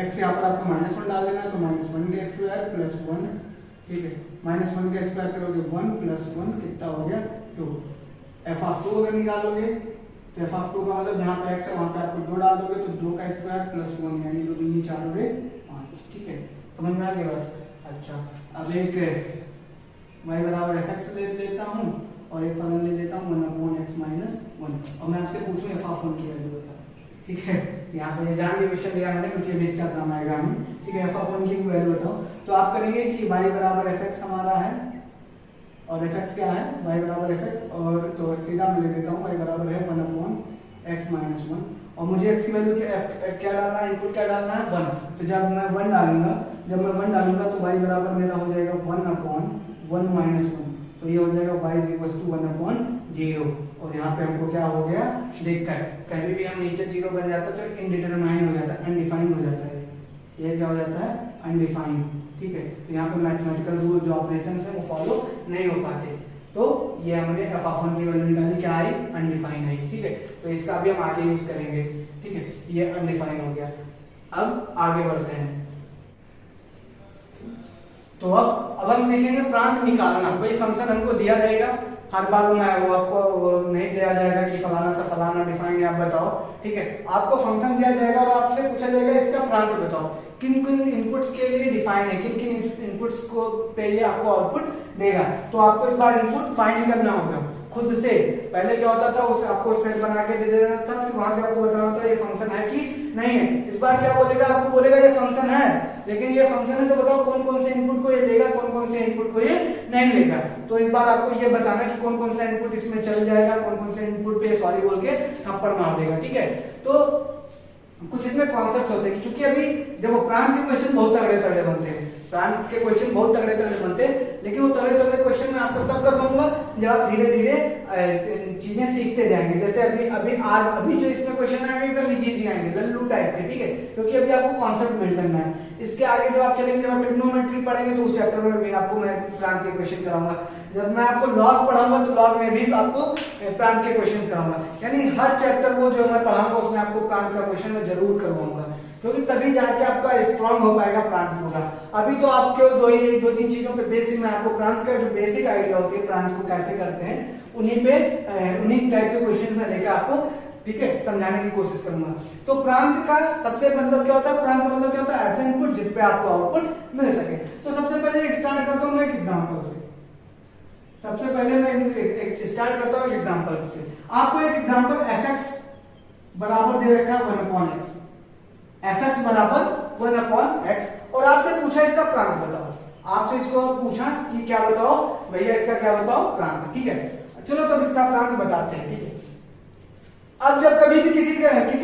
x यहाँ पर आपको -1 डाल देना, तो -1² + 1, ठीक है, -1² करोगे 1 + 1 कितना हो गया 2। f(2) अगर निकालोगे तो f(2) का मतलब जहां पे x है वहां पे आपको 2 डाल दोगे, तो 2² + 1 यानी 2 दूनी 4 हो गए 5, ठीक है, समझ में आ गया बात। अच्छा अब एक y बराबर fx ले लेता हूँ और एक फलन ले लेता हूँ 1/x-1, और मैं आपसे पूछूं f(1) की वैल्यू बता, ठीक है, यहाँ पे ये जान के क्वेश्चन दिया मैंने क्योंकि अभी इसका काम आएगा हमें, ठीक है, f(1) की वैल्यू बताओ, तो आप करेंगे कि y बराबर fx हमारा है और fx क्या है, y बराबर fx, और तो सीधा मैं ले देता हूँ y बराबर है 1/x-1, और मुझे x की वैल्यू क्या डालना है, इनपुट क्या डालना है 1, तो जब मैं 1 डालूंगा तो y बराबर मेरा हो जाएगा 1/1 - 1, तो ये हो जाएगा y = 1/0, और यहाँ पे हमको क्या हो गया दिक्कत, कभी भी हम नीचे 0 बन जाता है तो इनडिटरमाइन हो जाता है, अनडिफाइंड हो जाता है, ये क्या हो जाता है अनडिफाइंड, ठीक है, तो यहाँ पे मैथमेटिकल रूल जो ऑपरेशन है वो फॉलो नहीं हो पाते, तो ये हमने f(1) की वैल्यू निकाली, क्या आई अनडिफाइंड आई, ठीक है, तो इसका भी हम आगे यूज करेंगे, ठीक है, ये अनडिफाइंड हो गया। अब आगे बढ़ते हैं, तो अब हम सीखेंगे प्रांत निकालना। कोई फंक्शन हमको दिया रहेगा, हर बार मैं वो आपको वो नहीं दिया जाएगा कि फलाना से फलाना डिफाइन है आप बताओ, ठीक है। आपको फंक्शन दिया जाएगा और आपसे पूछा जाएगा इसका प्रांत बताओ, किन किन इनपुट्स के लिए डिफाइन है, किन किन इनपुट्स को पे ये आपको आउटपुट देगा। तो आपको इस बार इनपुट फाइंड करना होगा खुद से। पहले क्या होता था, उसे आपको सेट बना के दे देना था, फिर वहां से आपको बताना होता ये फंक्शन है कि नहीं है। इस बार क्या बोलेगा, आपको बोलेगा ये फंक्शन है, लेकिन ये फंक्शन है तो बताओ कौन कौन से इनपुट को ये लेगा, कौन कौन से इनपुट को ये नहीं लेगा। तो इस बार आपको ये बताना कि कौन कौन सा इनपुट इसमें चल जाएगा, कौन कौन से इनपुट पे सॉरी बोल के थप्पड़ मार देगा, ठीक है। तो कुछ इसमें कॉन्सेप्ट होते हैं, क्योंकि अभी देखो प्रांत के क्वेश्चन बहुत तगड़े तगड़े बनते हैं, प्रांत के क्वेश्चन बहुत तगड़े तगड़े बनते हैं, लेकिन वो तगड़े तगड़े क्वेश्चन मैं आपको तब कर पाऊंगा जब आप धीरे धीरे चीजें सीखते जाएंगे। जैसे अभी जो इसमें क्वेश्चन आएंगे एकदम इजी इजी आएंगे, लल्लू टाइप के, ठीक है, क्योंकि अभी आपको कॉन्सेप्ट बिल्ड करना है। इसके आगे जब आप चलेंगे, जब आप ट्रिग्नोमेट्री पढ़ेंगे तो उस चैप्टर में भी आपको मैं प्रांत के क्वेश्चन कराऊंगा। जब मैं आपको लॉग पढ़ाऊंगा तो लॉग में भी आपको प्रांत के क्वेश्चन कराऊंगा। यानी हर चैप्टर वो जो मैं पढ़ाऊंगा उसमें आपको प्रांत का क्वेश्चन मैं जरूर करवाऊंगा, क्योंकि तभी जाके आपका स्ट्रांग हो पाएगा प्रांत पूरा। अभी तो आपके दो तीन चीजों पे बेसिक में आपको प्रांत का जो बेसिक आइडिया होती है प्रांत को कैसे करते हैं उन्हीं टाइप के क्वेश्चन में लेकर आपको, ठीक है, समझाने की कोशिश करूंगा। तो प्रांत का सबसे मतलब क्या होता है, प्रांत का मतलब क्या होता है, ऐसा इनपुट जिस पे आपको आउटपुट मिल सके। तो सबसे पहले स्टार्ट करता हूं मैं एक एग्जांपल से। सबसे पहले मैं स्टार्ट करता हूं एक एग्जांपल से। आपको एक एग्जांपल fx बराबर दे रखा है 1/x, fx बराबर 1/x, और आपसे पूछा इसका प्रांत बताओ। आपसे इसको पूछा कि क्या बताओ भैया, इसका क्या बताओ प्रांत, ठीक है। चलो तब इसका प्रांत बताते हैं, ठीक है। अब जब कभी भी किसी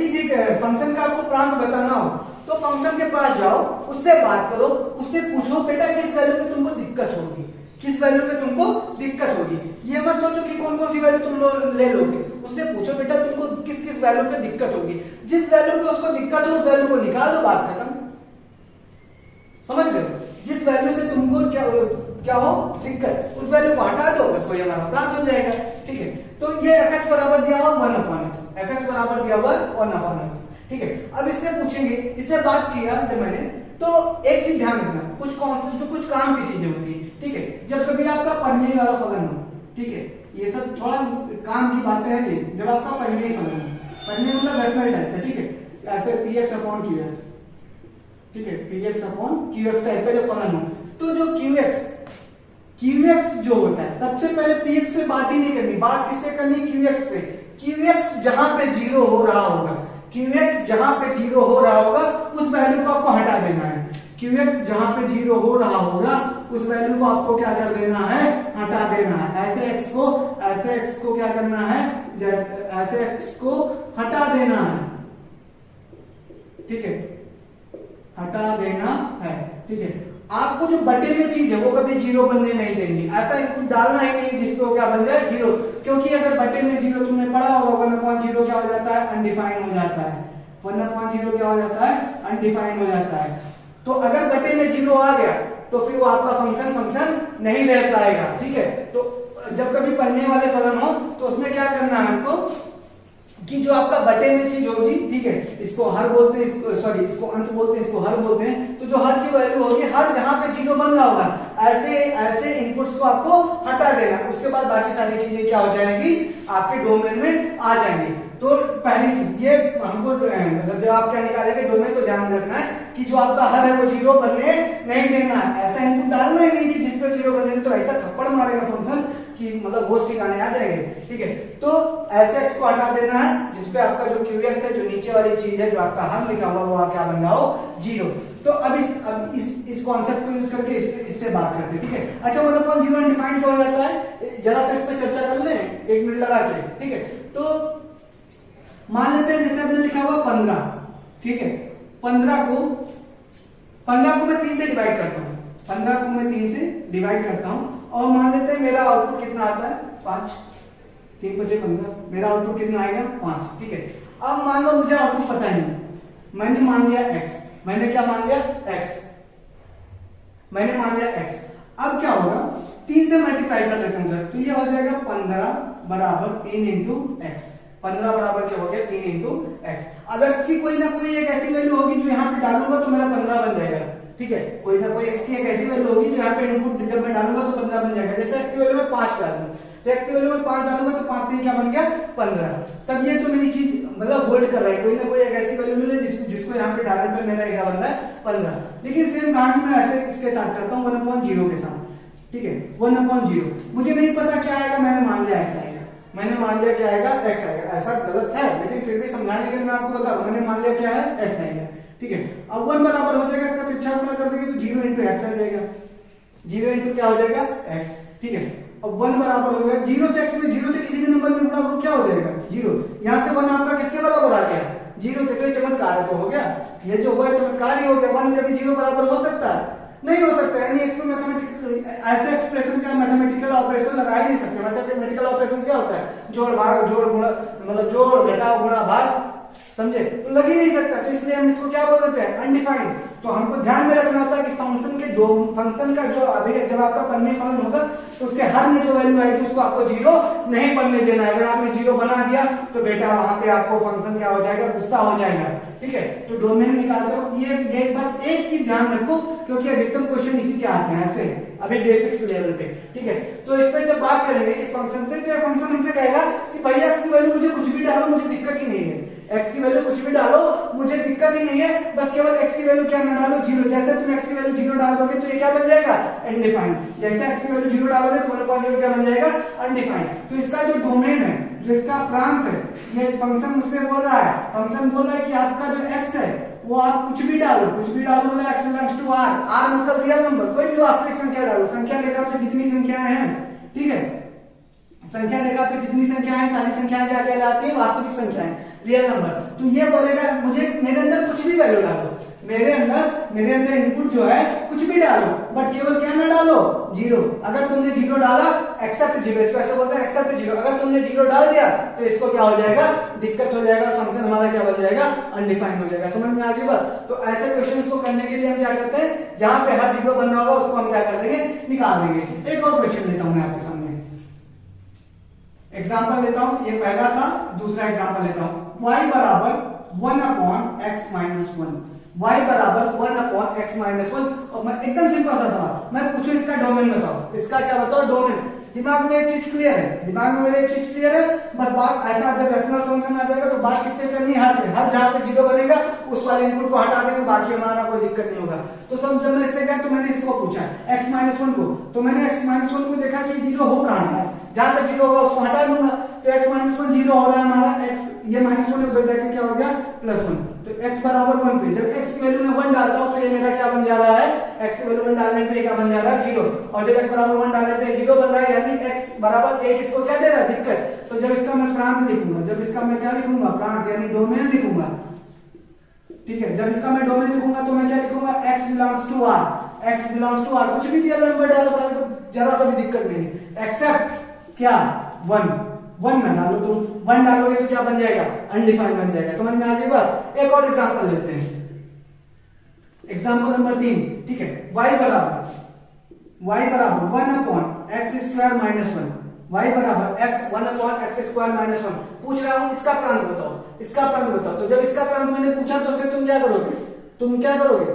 भी फंक्शन का आपको प्रांत बताना हो तो फंक्शन के पास जाओ, उससे बात करो, उससे पूछो बेटा किस वैल्यू पे तुमको दिक्कत होगी, किस वैल्यू पे तुमको दिक्कत होगी। ये मत सोचो कि कौन कौन सी वैल्यू तुम ले लोगे, उससे पूछो बेटा तुमको किस किस वैल्यू पे दिक्कत होगी। जिस वैल्यू पे उसको दिक्कत हो उस वैल्यू को निकाल दो, बात खत्म। समझ रहे हो, जिस वैल्यू से तुमको क्या हो दिक्कत, उस वैल्यू को हटा दो, बस वही हमारा प्रांत हो जाएगा, ठीक है। तो ये fx बराबर दिया हुआ 1/x, fx बराबर दिया हुआ 1/x, ठीक है। अब इससे पूछेंगे, इससे बात किया जब मैंने, तो एक चीज ध्यान रखना, कुछ कॉन्सेप्ट कुछ काम की चीजें होती है, ठीक है। जब कभी आपका परिमेय वाला फलन हो, ठीक है, ये सब थोड़ा काम की बातें हैं। ये जब आपका परिमेय फलन हो, परिमेय मतलब रैशनल टाइप का, ठीक है, ऐसे px/qx, ठीक है, px/qx टाइप का जो फलन हो, तो जो qx जो होता है, सबसे पहले px से बात ही नहीं करनी, बात किससे करनी, qx से। qx जहां पे 0 हो रहा होगा, qx जहां पे 0 हो रहा होगा उस वैल्यू को आपको हटा देना है। qx जहां पे 0 हो रहा होगा उस वैल्यू को आपको क्या कर देना है, हटा देना है। ऐसे x को क्या करना है, ऐसे x को हटा देना है, ठीक है, हटा देना है, ठीक है। आपको जो बटे में चीज है वो कभी 0 बनने नहीं देंगी, ऐसा इनपुट डालना ही नहीं जिसको क्या बन जाए 0, क्योंकि अगर बटे में 0 तुमने पढ़ा होगा 1/0 क्या हो जाता है, अनडिफाइंड हो जाता है। 1/0 क्या हो जाता है, अनडिफाइंड हो जाता है। तो अगर बटे में 0 आ गया तो फिर वो आपका फंक्शन नहीं रह पाएगा, ठीक है। तो जब कभी पढ़ने वाले फलन हो तो उसमें क्या करना है हमको, कि जो आपका बटे में चीज होगी, ठीक है, इसको हर बोलते हैं, इसको अंश बोलते हैं, इसको हर बोलते हैं। तो जो हर की वैल्यू होगी, हर जहां पे 0 बन रहा होगा ऐसे इनपुट्स को आपको हटा देना। उसके बाद बाकी सारी चीजें क्या हो जाएंगी, आपके डोमेन में आ जाएंगी। तो पहली चीज ये हमको मतलब जब आप क्या निकालेंगे डोमेन, तो ध्यान रखना है कि जो आपका हर है वो 0 बनने नहीं देना है। ऐसा इनपुट डालना ही नहीं कि जिसपे 0 बने, तो ऐसा थप्पड़ मारेगा फंक्शन कि मतलब होस्ट ठिकाने आ जाएंगे, ठीक है। तो ऐसे x को हटा देना है जिसपे आपका जो qx है, जो नीचे वाली चीज है, जो आपका हर लिखा हुआ वो क्या बन रहा हो, 0। तो अब इस कॉन्सेप्ट को यूज करके इससे बात करते हैं, ठीक है। अच्छा 1/0 डिफाइंड हो जाता है, जरा सा इस पे चर्चा कर ले 1 मिनट लगा के, ठीक है। तो मान लेते हैं जैसे हमने लिखा हुआ 15, ठीक है, 15 को मैं 3 से डिवाइड करता हूँ, 15 को मैं 3 से डिवाइड करता हूँ, और मान लेते हैं मेरा आउटपुट कितना आता है, 5, 3 × 5 = 15, मेरा आउटपुट कितना आएगा, 5, ठीक है। अब मान लो मुझे आउटपुट पता नहीं, मैंने मान लिया x, मैंने क्या मान लिया x, मैंने मान लिया x। अब क्या होगा, 3 से मल्टीप्लाई कर देता हूं, तो ये हो जाएगा 15 बराबर 3 × x। 15 बराबर क्या हो गया, 3 × x। अब x की कोई ना कोई एक ऐसी वैल्यू होगी जो यहाँ पे डालूंगा तो मेरा 15 बन जाएगा, ठीक है, कोई ना कोई x की एक ऐसी वैल्यू होगी जो यहाँ पे इनपुट जब मैं डालूंगा तो 15 बन जाएगा। जैसे x की वैल्यू में 5 डाल दूं, तो x की वैल्यू में 5 डालूंगा तो 5 3 क्या बन गया 15। तब ये तो मेरी चीज मतलब होल्ड कर रहा है, कोई ना कोई एक ऐसी वैल्यू मिले जिसको यहाँ पे डालने पर मेरा क्या बन रहा है 15। लेकिन सेम कहानी मैं ऐसे इसके साथ करता हूँ 1/0 के साथ, ठीक है 1/0। मुझे नहीं पता क्या आएगा, मैंने मान लिया x आएगा, मैंने मान लिया क्या आएगा x आएगा। ऐसा गलत है लेकिन फिर भी समझाने के लिए मैं आपको बता रहा हूं, मैंने मान लिया क्या है x आएगा, ठीक है। अब 1 बराबर हो जाएगा, इसका पीछा गुणा कर देंगे तो 0 into x आ जाएगा, 0 into क्या हो जाएगा x, ठीक है। अब 1 बराबर हो गया 0 से x में, 0 से किसी भी नंबर में गुणा करो क्या हो जाएगा 0। यहां से 1 आपका किसके बराबर आ गया 0 के, तो चमत्कार है तो हो गया, ये जो हुआ चमत्कार ही हो गया। 1 कभी 0 बराबर हो सकता है नहीं हो सकता, यानी इसमें मैथमेटिकल ऐसे एक्सप्रेशन का मैथमेटिकल ऑपरेशन लगा ही नहीं सकते। मैथमेटिकल ऑपरेशन क्या होता है जोड़ भाग, जोड़ गुणा, मतलब जोड़ घटाव गुणा भाग, समझे, तो लग ही नहीं सकता। तो इसलिए हम इसको क्या बोल देते हैं अनडिफाइंड। तो हमको ध्यान में रखना होता है कि फंक्शन का जो अभी जब आपका पन्ने फलन होगा तो उसके हर में जो वैल्यू आएगी उसको आपको 0 नहीं बनने देना है। अगर आपने 0 बना दिया तो बेटा वहां पे आपको फंक्शन क्या हो जाएगा गुस्सा हो जाएगा, ठीक है। तो डोमेन निकालते हो ये बस एक चीज ध्यान रखो क्योंकि अधिकतम क्वेश्चन इसी के आते हैं ऐसे अभी बेसिक्स लेवल पे, ठीक है। तो इस पे जब बात करेंगे इस फंक्शन से, तो ये फंक्शन हमसे कहेगा कि भैया x की वैल्यू मुझे कुछ भी डालो मुझे दिक्कत ही नहीं है, x की वैल्यू कुछ भी डालो मुझे दिक्कत ही नहीं है, बस केवल x की वैल्यू क्या ना डालो 0। जैसे तुम x की वैल्यू 0 डाल दोगे तो ये क्या बन जाएगा अनडिफाइंड, जैसे x की वैल्यू 0 डालोगे तो 1/0 क्या बन जाएगा अनडिफाइंड। तो इसका जो डोमेन है, जो इसका प्रांत है, ये फंक्शन मुझसे बोल रहा है, फंक्शन बोल रहा है कि आपका जो x है वो आप कुछ भी डालो मतलब x belongs to r, r मतलब रियल नंबर, कोई भी वास्तविक संख्या डालो, संख्या रेखा पे जितनी संख्याएं हैं, ठीक है, संख्या रेखा पे जितनी संख्याएं सारी संख्याएं क्या कहलाती है वास्तविक संख्याएं, रियल नंबर। तो ये बोलेगा मुझे मेरे अंदर कुछ भी वैल्यू डालो, मेरे अंदर इनपुट जो है कुछ भी डालो बट केवल क्या ना डालो 0। अगर तुमने 0 डाला एक्सेप्ट 0, इसको ऐसे बोलते हैं एक्सेप्ट 0। अगर तुमने 0 डाल दिया तो इसको क्या हो जाएगा दिक्कत हो जाएगा और फंक्शन हमारा क्या बन जाएगा अनडिफाइंड हो जाएगा। समझ में आ गई बात। तो ऐसे क्वेश्चंस को करने के लिए हम क्या करते हैं, जहां पे हर 0 बनना होगा उसको हम क्या कर देंगे निकाल देंगे। एक और क्वेश्चन लेता हूं मैं आपके सामने, एग्जाम्पल लेता हूं, ये पहला था, दूसरा एग्जाम्पल लेता हूं। y बराबर 1/x - 1, y बराबर 1/x - 1। और मैं एकदम सिंपल सा सवाल मैं पूछूं, इसका डोमेन बताओ, इसका क्या बताओ डोमेन। दिमाग में एक चीज क्लियर है, दिमाग में मेरे एक चीज क्लियर है, बस बात ऐसा जब रेशनल फंक्शन आ जाएगा तो बात किससे करनी है, हर जहां पे 0 बनेगा उस वाले इनपुट को हटा देंगे, बाकी हमारा कोई दिक्कत नहीं होगा। तो सब जब मैं इससे गया तो मैंने इसको पूछा x - 1 को, तो मैंने x - 1 को देखा कि 0 हो कहां है, जहां पे 0 होगा उसको हटा दूंगा। तो x - 1 0 हो रहा है हमारा, x ये -1 उधर जाके क्या हो गया +1। तो x बराबर 1 पे जब x की वैल्यू में 1 डालता हूं तो ये मेरा क्या बन जा रहा है, x की वैल्यू 1 डालने पे क्या बन जा रहा है 0। और जब x बराबर 1 डालने पे 0 बन रहा है यानी x बराबर 1, इसको क्या दे रहा है दिक्कत। तो जब इसका मैं प्रांत लिखूंगा, जब इसका मैं क्या लिखूंगा प्रांत यानी डोमेन लिखूंगा, ठीक है। जब इसका मैं डोमेन लिखूंगा तो मैं क्या लिखूंगा x belongs to r, x belongs to r, कुछ भी रियल नंबर डालो सारे को जरा सा भी दिक्कत नहीं, एक्सेप्ट क्या 1 में डालो, तुम 1 डालोगे तो क्या बन जाएगा अनडिफाइंड बन जाएगा। समझ में आ गई बात। एक और एग्जांपल लेते हैं, एग्जांपल नंबर 3, ठीक है। y बराबर 1/x² - 1, y बराबर x 1/x² - 1। पूछ रहा हूं इसका प्रांत बताओ, इसका प्रांत बताओ। तो जब इसका प्रांत मैंने पूछा तो फिर तुम क्या करोगे,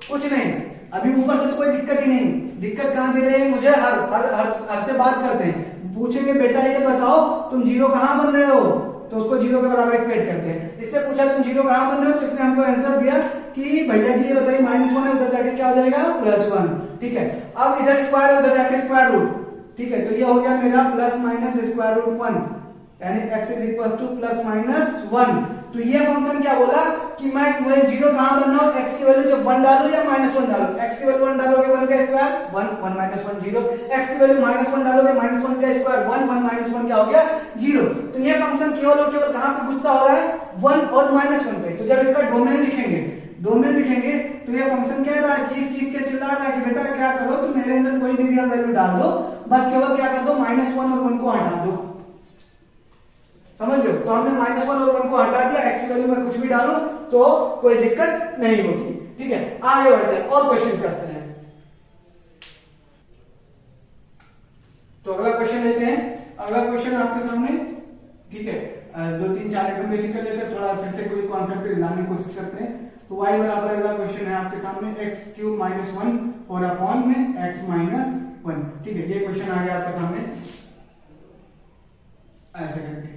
कुछ नहीं, अभी ऊपर से तो कोई दिक्कत ही नहीं। दिक्कत कहां दे रहे हैं मुझे, हर से बात करते हैं, पूछेंगे बेटा ये बताओ तुम 0 कहां बन रहे हो, तो उसको 0 के बराबर इक्वेट करते हैं। इससे पूछा तुम 0 कहां बन रहे हो, तो इसने हमको आंसर दिया कि भैया जी ये बताइए -1 है, उधर जाके क्या हो जाएगा +1, ठीक है। अब इधर स्क्वायर है उधर जाके स्क्वायर रूट, ठीक है। तो ये हो गया मेरा ±√1 यानी x ±1। तो ये फंक्शन क्या बोला कि मैं 0 कहां बन रहा हूं, x की वैल्यू जब 1 डालो या -1 डालो, x की वैल्यू 1 डालोगे 1 का स्क्वायर 1 -1 0, x की वैल्यू -1 डालोगे -1 का स्क्वायर 1 -1 क्या हो गया 0। तो ये फंक्शन केवल और केवल कहां पे गुस्सा हो रहा है 1 और -1 पे। तो जब इसका डोमेन लिखेंगे तो ये फंक्शन कह रहा है, चीख के चिल्ला रहा है कि बेटा क्या करो तुम मेरे अंदर कोई भी रियल वैल्यू डाल दो, बस केवल क्या कर दो -1 और 1 को हटा दो। समझ रहे हो। तो हमने -1 और 1 को हटा दिया, x की वैल्यू में कुछ भी डालूं तो कोई दिक्कत नहीं होगी, ठीक है। आगे बढ़ते हैं और क्वेश्चन करते हैं। तो अगला क्वेश्चन लेते हैं, अगला क्वेश्चन आपके सामने, ठीक है। 2 3 4 एकदम बेसिक कर लेते हैं, थोड़ा फिर से कोई कॉन्सेप्ट लाने की कोशिश करते हैं। तो y बराबर अगला क्वेश्चन है आपके सामने x क्यूब माइनस 1 और अपॉन में x माइनस 1। ठीक है, ये क्वेश्चन आ गया आपके सामने ऐसे करके।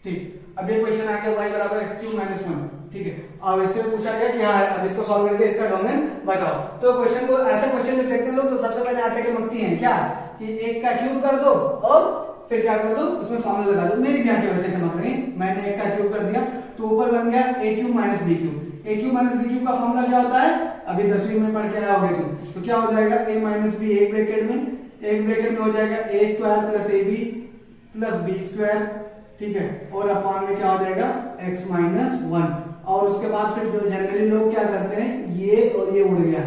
ठीक, अब ये क्वेश्चन आ गया y बराबर x क्यूब माइनस 1। ठीक है, अब इससे पूछा गया कि हाँ अब इसको सॉल्व करके इसका डोमेन बताओ। तो क्वेश्चन को ऐसे क्वेश्चन जब देखते हैं लोग तो सबसे पहले आते के मकती हैं क्या कि एक का क्यूब कर दो और फिर क्या कर दो उसमें फॉर्मूला लगा दो। मेरी भी आंखें वैसे चमक रही, मैंने एक का क्यूब कर दिया तो ऊपर बन गया a cube minus b cube. a cube minus b cube का फॉर्मूला क्या होता है, अभी 10वीं में पढ़ के आए होगे तुम। तो क्या हो जाएगा a माइनस b एक ब्रैकेट में हो जाएगा a square plus ab plus b square. ठीक है, और अपॉन में क्या हो जाएगा x माइनस 1। और उसके बाद फिर जो जनरली लोग क्या करते हैं ये और ये उड़ गया,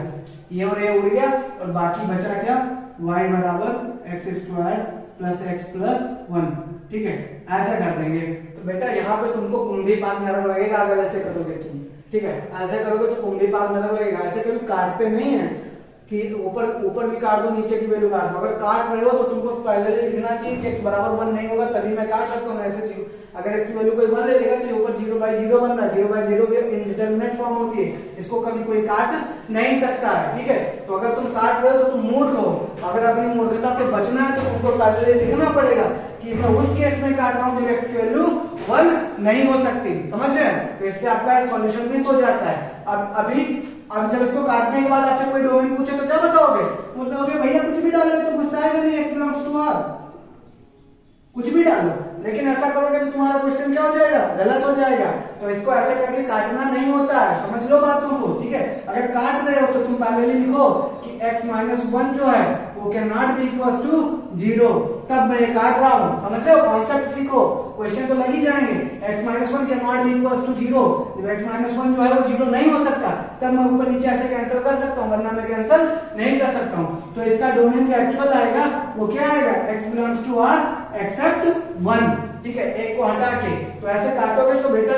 ये और ये उड़ गया और बाकी बचा क्या y बराबर x square plus x plus 1। ठीक है, ऐसा कर देंगे। तो बेटा यहाँ पे तुमको कुंभी पाक नरम लगेगा अगर ऐसे करोगे तुम। ठीक है, ऐसे करोगे तो कुंभी पाक नरम लगेगा। ऐसे कभी काटते नहीं है कि ऊपर भी काट दो नीचे की वैल्यू काट दो। अगर काट रहे हो तो तुमको पहले लिखना चाहिए कि x बराबर 1 नहीं होगा तभी मैं काट सकता हूँ। ऐसे अगर x की वैल्यू कोई 1 ले लेगा तो ऊपर 0/0 बन रहा है। 0/0 भी इनडिटरमिनेट फॉर्म होती है, इसको कभी कोई काट नहीं सकता है। ठीक है, तो अगर तुम काट रहे हो तो तुम मूर्ख हो। अगर अपनी मूर्खता से बचना है तो तुमको पहले लिखना पड़ेगा कि मैं उस केस में काट रहा हूँ जब x की वैल्यू 1 नहीं हो सकती। समझ रहे हैं? तो इससे आपका सॉल्यूशन मिस हो जाता है। अब जब इसको काटने के बाद आपसे कोई डोमेन पूछे तो क्या बताओगे? बोलोगे भैया कुछ भी डालो तो गुस्सा आएगा नहीं, x बिलोंग्स टू r, कुछ भी डालो। लेकिन ऐसा करोगे तो तुम्हारा क्वेश्चन क्या हो जाएगा, गलत हो जाएगा। तो इसको ऐसे करके काटना नहीं होता है, समझ लो बातों को। ठीक है, अगर काट रहे हो तो तुम पहले लिखो कि x माइनस 1 जो है वो can not be equal to 0, तब मैं ये काट रहा हूं। समझ रहे हो, कॉन्सेप्ट सीखो, क्वेश्चन तो लग ही जाएंगे। x minus 1 can not be equal to 0, जब x माइनस 1 जो है वो 0 नहीं हो सकता तब मैं ऊपर नीचे ऐसे कैंसिल कर सकता हूं, वरना मैं कैंसिल नहीं कर सकता हूं। तो इसका डोमेन जो एक्चुअल आएगा वो क्या आएगा, x belongs to r except 1। ठीक है, एक को हटा के। तो ऐसे काटोगे तो बेटा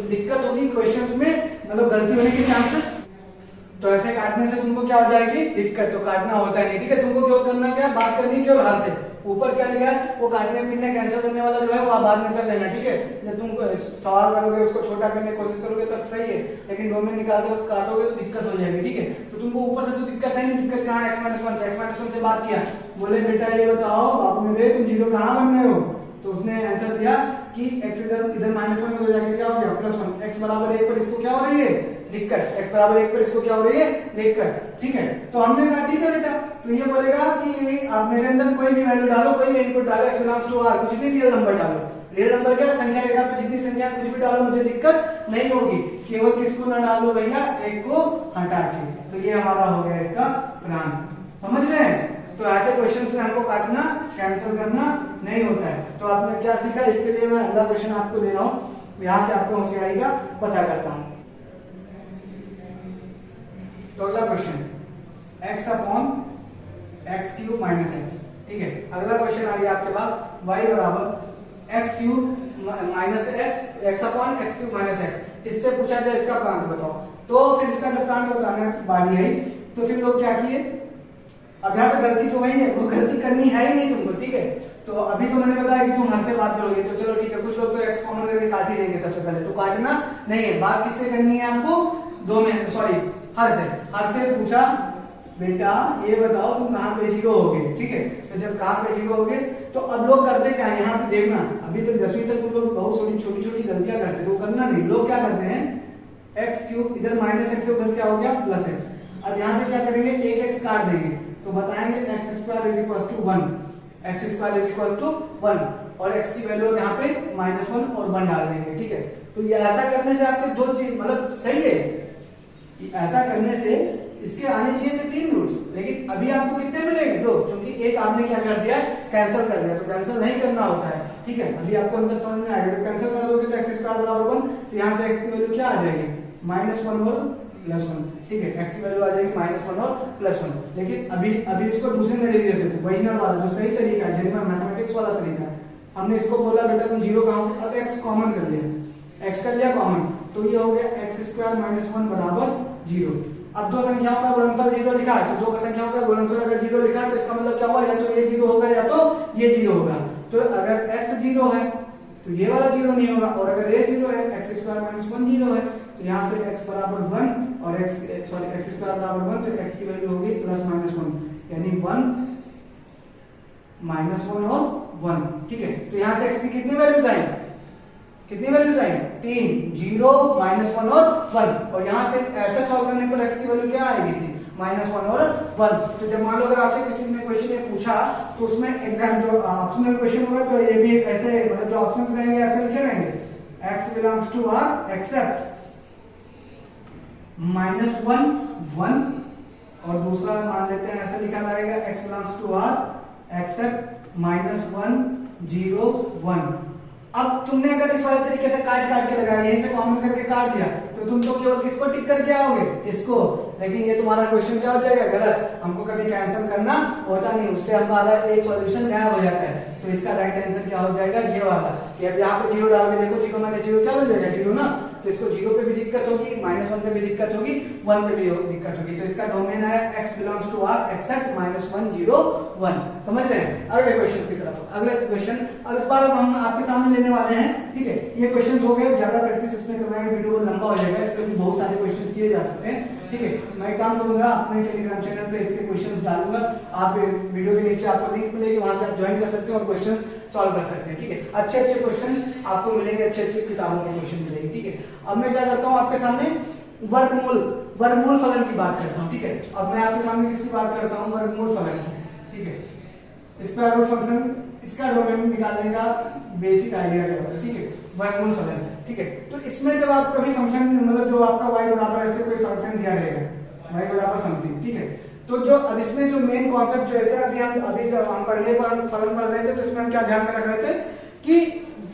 दिक्कत होगी क्वेश्चंस में, मतलब गलती होने के चांसेस। तो ऐसे काटने से तुमको क्या हो जाएगी दिक्कत, तो काटना होता है नहीं। ठीक है, तुमको क्यों करना, क्या बात करनी क्यों बाहर से, ऊपर क्या लिखा है वो काटने पीटने कैंसिल करने वाला जो है वो बाहर निकल लेना। ठीक है, जब तुम सवाल करोगे उसको छोटा करने की कोशिश करोगे तब सही है, लेकिन डोमेन निकालते वक्त काटोगे तो दिक्कत हो जाएगी। ठीक है, तो तुमको ऊपर से तो दिक्कत है नहीं, दिक्कत कहाँ है, x माइनस 1 से बात किया, बोले बेटा ये बताओ बाबू मेरे तुम 0 कहाँ बन रहे हो, तो उसने आंसर दिया कि x इधर माइनस 1 हो जाएगा, क्या हो गया प्लस 1, x बराबर 1 पर इसको क्या हो रही है दिक्कत, x बराबर 1 पर इसको क्या हो रही है दिक्कत। ठीक है, तो हमने कहा ठीक है बेटा, तो ये बोलेगा कि आप मेरे अंदर कोई भी वैल्यू डालो, कोई भी इनपुट डालो, x बिलोंग्स टू r, कुछ भी रियल नंबर डालो। रियल नंबर क्या, संख्या रेखा पे जितनी संख्या कुछ भी डालो मुझे दिक्कत नहीं होगी, केवल किसको ना डालो भैया, एक को हटा के। तो ये हमारा हो गया इसका प्रांत। समझ रहे हैं? तो ऐसे क्वेश्चंस में हमको काटना कैंसिल करना नहीं होता है। तो आपने क्या सीखा, इसके लिए मैं अगला क्वेश्चन आपको दे रहा हूं, यहां से आपको होशियारी का पता करता हूं। तो अगला question x upon x cube minus x. ठीक है, अगला क्वेश्चन आ गया आपके पास y बराबर x cube minus x, x upon x cube minus x. इससे पूछा जाए इसका प्रांत बताओ। तो फिर इसका जब प्रांत बताने बारी आई तो फिर लोग क्या किए, अब यहाँ पे गलती तो वही है, वो गलती करनी है ही नहीं तुमको। ठीक है, तो अभी तो मैंने बताया कि तुम हर से बात करोगे, तो चलो ठीक है, कुछ लोग तो एक्स कॉमन करके काट ही देंगे सबसे पहले, तो काटना नहीं है। बात किससे करनी है आपको, दो में सॉरी हर से पूछा बेटा ये बताओ तुम कहाँ पे 0 होगे। ठीक है, तो जब कहाँ पे 0 होगे तो अब लोग करते क्या, यहाँ पे देखना, अभी तक 10वीं तक तुम लोग बहुत छोटी छोटी गलतियां करते, तो करना नहीं। लोग क्या करते हैं, एक्स क्यूब इधर माइनस एक्स उधर क्या हो गया प्लस एक्स। अब यहाँ से क्या करेंगे, एक एक्स काट देंगे तो बताएंगे x square is equal to 1, x square is equal to 1 और x की वैल्यू यहाँ पे -1 और 1 डाल देंगे। ठीक है, तो ये ऐसा करने से आपके दो चीज मतलब सही है, ऐसा करने से इसके आने चाहिए थे 3 रूट्स, लेकिन अभी आपको कितने मिलेंगे 2, क्योंकि एक आपने क्या कर दिया कैंसिल कर दिया, तो कैंसिल नहीं करना होता है। ठीक है, अभी आपको अंदर समझ में आएगा, कैंसिल कर दोगे तो x स्क्वायर बराबर 1, तो यहाँ से x की वैल्यू क्या आ जाएगी -1 और +1। ठीक है, x की वैल्यू आ जाएगी -1 और +1। लेकिन अभी इसको दूसरे नजरिए से देखो, ओरिजिनल वाला जो सही तरीका है, जेन्युइन मैथमेटिक्स वाला तरीका है, हमने इसको बोला बेटा तुम 0 कहाँ, अब x कॉमन कर लिया, x कर लिया कॉमन, तो ये हो गया x स्क्वायर -1 बराबर 0। अब दो संख्याओं का गुणनफल 0 लिखा है, तो दो संख्याओं का गुणनफल अगर 0 लिखा है तो इसका मतलब क्या हुआ, या तो ये 0 होगा या तो ये 0 होगा। तो अगर x 0 है तो ये वाला 0 नहीं होगा, और अगर ये 0 है x स्क्वायर -1 0 है, तो यहाँ से x बराबर 1 और x स्क्वायर बराबर 1, तो x की वैल्यू होगी +-1, यानी 1 -1 और 1, ठीक है। तो यहाँ से x की कितनी वैल्यूज आई, 3, 0, -1 और 1, और यहाँ से ऐसे सॉल्व करने पर x की वैल्यू क्या आएगी थी, -1 और 1। तो जब मान लो अगर आपसे किसी ने क्वेश्चन में पूछा तो उसमें एग्जाम जो ऑप्शनल क्वेश्चन होगा तो ये भी ऐसे मतलब जो ऑप्शंस रहेंगे ऐसे लिखे रहेंगे, x belongs to R except -1 1, और दूसरा मान लेते हैं ऐसे लिखा रहेगा x belongs to R except -1 0 1। अब तुमने अगर इस वाले तरीके से काट के लगाया, यहीं से कॉमन करके काट दिया, तो तुम तो केवल किसको टिक करके आओगे, इसको। लेकिन ये तुम्हारा क्वेश्चन क्या हो जाएगा, गलत। हमको कभी कैंसिल करना होता नहीं, उससे हमारा एक सॉल्यूशन गायब हो जाता है। तो इसका राइट आंसर क्या हो जाएगा, ये वाला। कि अब यहाँ पे 0 डाल के देखो, 0 माइनस 0 क्या बन जाएगा, 0 ना। तो इसको 0 पे भी दिक्कत होगी, -1 पे भी दिक्कत होगी, 1 पे भी दिक्कत होगी। तो इसका डोमेन है x belongs to R except -1 0 1। समझ रहे हैं। अगले क्वेश्चन की तरफ, अगले क्वेश्चन अब इस बार हम आपके सामने लेने वाले हैं, ठीक है। ये क्वेश्चंस हो गए, ज्यादा प्रैक्टिस इसमें करवाएंगे, वीडियो लंबा हो जाएगा, इसमें भी बहुत सारे क्वेश्चंस किए जा सकते हैं, ठीक है। मैं काम करूंगा, अपने टेलीग्राम चैनल पे इसके क्वेश्चंस डालूंगा, आप वीडियो के नीचे आपको लिंक मिलेगी, वहां से आप ज्वाइन कर सकते हो और क्वेश्चन सॉल्व कर सकते हैं, ठीक है। अच्छे क्वेश्चन आपको मिलेंगे, अच्छे किताबों के क्वेश्चन मिलेंगे, ठीक है। अब मैं क्या करता हूँ, आपके सामने वर्गमूल फलन की बात करता हूँ, ठीक है। अब मैं आपके सामने किसकी बात करता हूँ, वर्गमूल फलन की, ठीक है। स्क्वायर रूट फंक्शन, इसका डोमेन निकालने का बेसिक आइडिया क्या होता है, ठीक है, वर्गमूल फलन, ठीक है। तो इसमें जब आप कभी फंक्शन मतलब जो आपका y बराबर ऐसे कोई फंक्शन दिया रहेगा, y बराबर समथिंग, ठीक है। तो जो अब इसमें जो मेन कॉन्सेप्ट जो है, अभी जब हम पढ़ने पर फलन पढ़ रहे थे, तो इसमें हम क्या ध्यान में रख रहे थे कि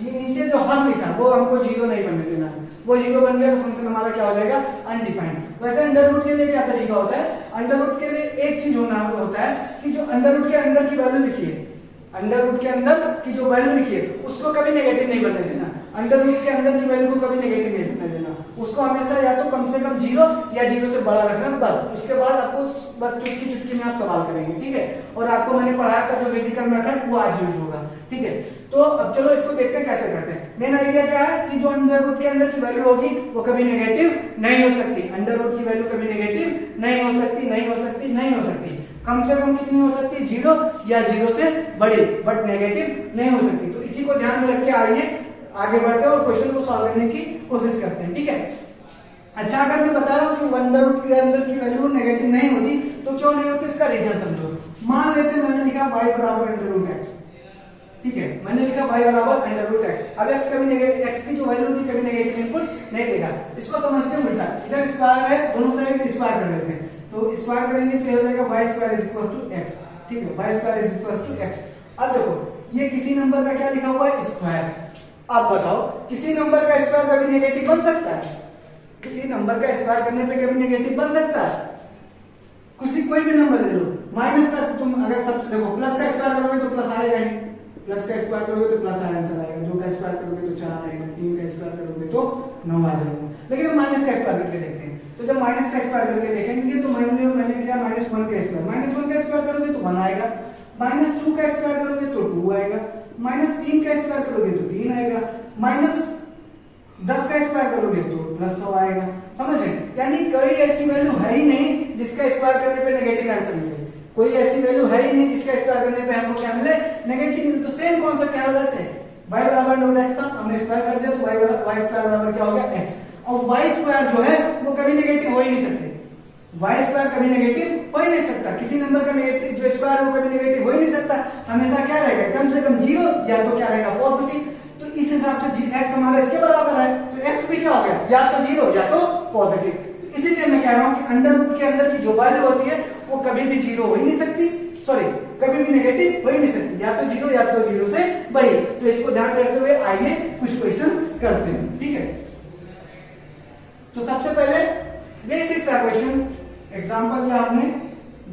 नीचे जो हल लिखा वो हमको 0 नहीं बनने देना है। वो 0 बन गया तो फंक्शन हमारा क्या हो जाएगा, अनडिफाइंड। वैसे अंडर रूट के लिए क्या तरीका होता है, अंडर रूट के लिए एक चीज होता है कि जो अंडर रूट के अंदर की वैल्यू लिखी है, अंडर रूट के अंदर की जो वैल्यू लिखी है उसको कभी नेगेटिव नहीं बनने देना। अंडर रूट के अंदर की वैल्यू को कभी नेगेटिव नहीं बनने देना, उसको हमेशा या तो कम से कम 0 या 0 से बड़ा रखना, बस। उसके बाद आपको बस चुटकी में आप सवाल करेंगे, ठीक है। और आपको मैंने पढ़ाया था जो वेरिकल मेथड, वो आज यूज होगा, ठीक है। तो अब चलो इसको देखते हैं कैसे करते हैं। मेन आइडिया क्या है कि जो अंडर रूट के अंदर की वैल्यू होगी वो कभी नेगेटिव नहीं हो सकती। अंडर रूट की वैल्यू कभी नेगेटिव नहीं हो सकती। कम से कम कितनी हो सकती है, 0 या 0 से बड़ी, बट नेगेटिव नहीं हो सकती। तो इसी को ध्यान में रख के आइए आगे बढ़ते हैं और क्वेश्चन को सॉल्व करने की कोशिश करते हैं, ठीक है। अच्छा, अगर मैं बता रहा हूँ कि अंडर रूट के अंदर की वैल्यू नेगेटिव नहीं होती तो क्यों नहीं होती, इसका रीजन समझो। मान लेते हैं मैंने लिखा y बराबर अंडर रूट x, ठीक है। मैंने लिखा y बराबर अंडर रूट x। अब x कभी नेगेटिव, x की जो वैल्यू थी कभी नेगेटिव इनपुट नहीं देगा। इसको समझते हैं उल्टा, इधर स्क्वायर है, दोनों साइड स्क्वायर कर लेते हैं। तो स्क्वायर करेंगे तो हो जाएगा y square is equal to x, ठीक है। y square is equal to x। अब देखो ये किसी नंबर का क्या लिखा हुआ है, स्क्वायर। अब बताओ किसी नंबर का स्क्वायर कभी नेगेटिव बन सकता है, किसी नंबर का स्क्वायर करने पे कभी नेगेटिव बन सकता है, कोई भी नंबर ले लो। माइनस का तुम अगर सब देखो, प्लस का स्क्वायर करोगे तो प्लस आएगा ही, प्लस का स्क्वायर करोगे तो प्लस आंसर आएगा, 2 का स्क्वायर करोगे तो 4 आएगा, 3 का स्क्वायर करोगे तो 9 आ जाएगा। लेकिन हम माइनस का स्क्वायर करके देखते हैं। तो जब माइनस का स्क्वायर करके देखेंगे तो मैंने लिया -1 का स्क्वायर, -1 का स्क्वायर करोगे तो 1 आएगा, -2 का स्क्वायर करोगे तो 2 आएगा, -3 का स्क्वायर करोगे तो 3 आएगा, -10 का स्क्वायर करोगे तो +100 आएगा। समझ रहे? यानी कोई ऐसी वैल्यू है ही नहीं जिसका स्क्वायर करने पे नेगेटिव आंसर मिले, कोई ऐसी वैल्यू है ही नहीं जिसका स्क्वायर करने पे हमको क्या मिले, नेगेटिव मिले। तो सेम कॉन्सेप्ट यहाँ हो जाते हैं, y बराबर नोट x था, हमने स्क्वायर कर दिया तो y स्क्वायर बराबर क्या हो गया, x। और y स्क्वायर जो है वो कभी नेगेटिव हो ही नहीं सकते, y स्क्वायर कभी नेगेटिव हो ही नहीं सकता। किसी नंबर का नेगेटिव जो स्क्वायर है वो कभी नेगेटिव हो ही नहीं सकता, हमेशा क्या रहेगा, कम से कम 0 या तो क्या रहेगा, पॉजिटिव। तो इस हिसाब से x हमारा इसके बराबर है, तो x भी क्या हो गया, या तो 0 या तो पॉजिटिव। इसीलिए मैं कह रहा हूं कि अंडर रूट के अंदर की जो वैल्यू होती है वो कभी भी 0 हो ही नहीं सकती, सॉरी कभी भी नेगेटिव हो ही नहीं सकती, या तो 0 या तो 0 से बड़ी। तो इसको ध्यान रखते हुए आइए कुछ क्वेश्चन करते हैं, ठीक है। तो सबसे पहले बेसिक सा क्वेश्चन एग्जांपल लिया आपने,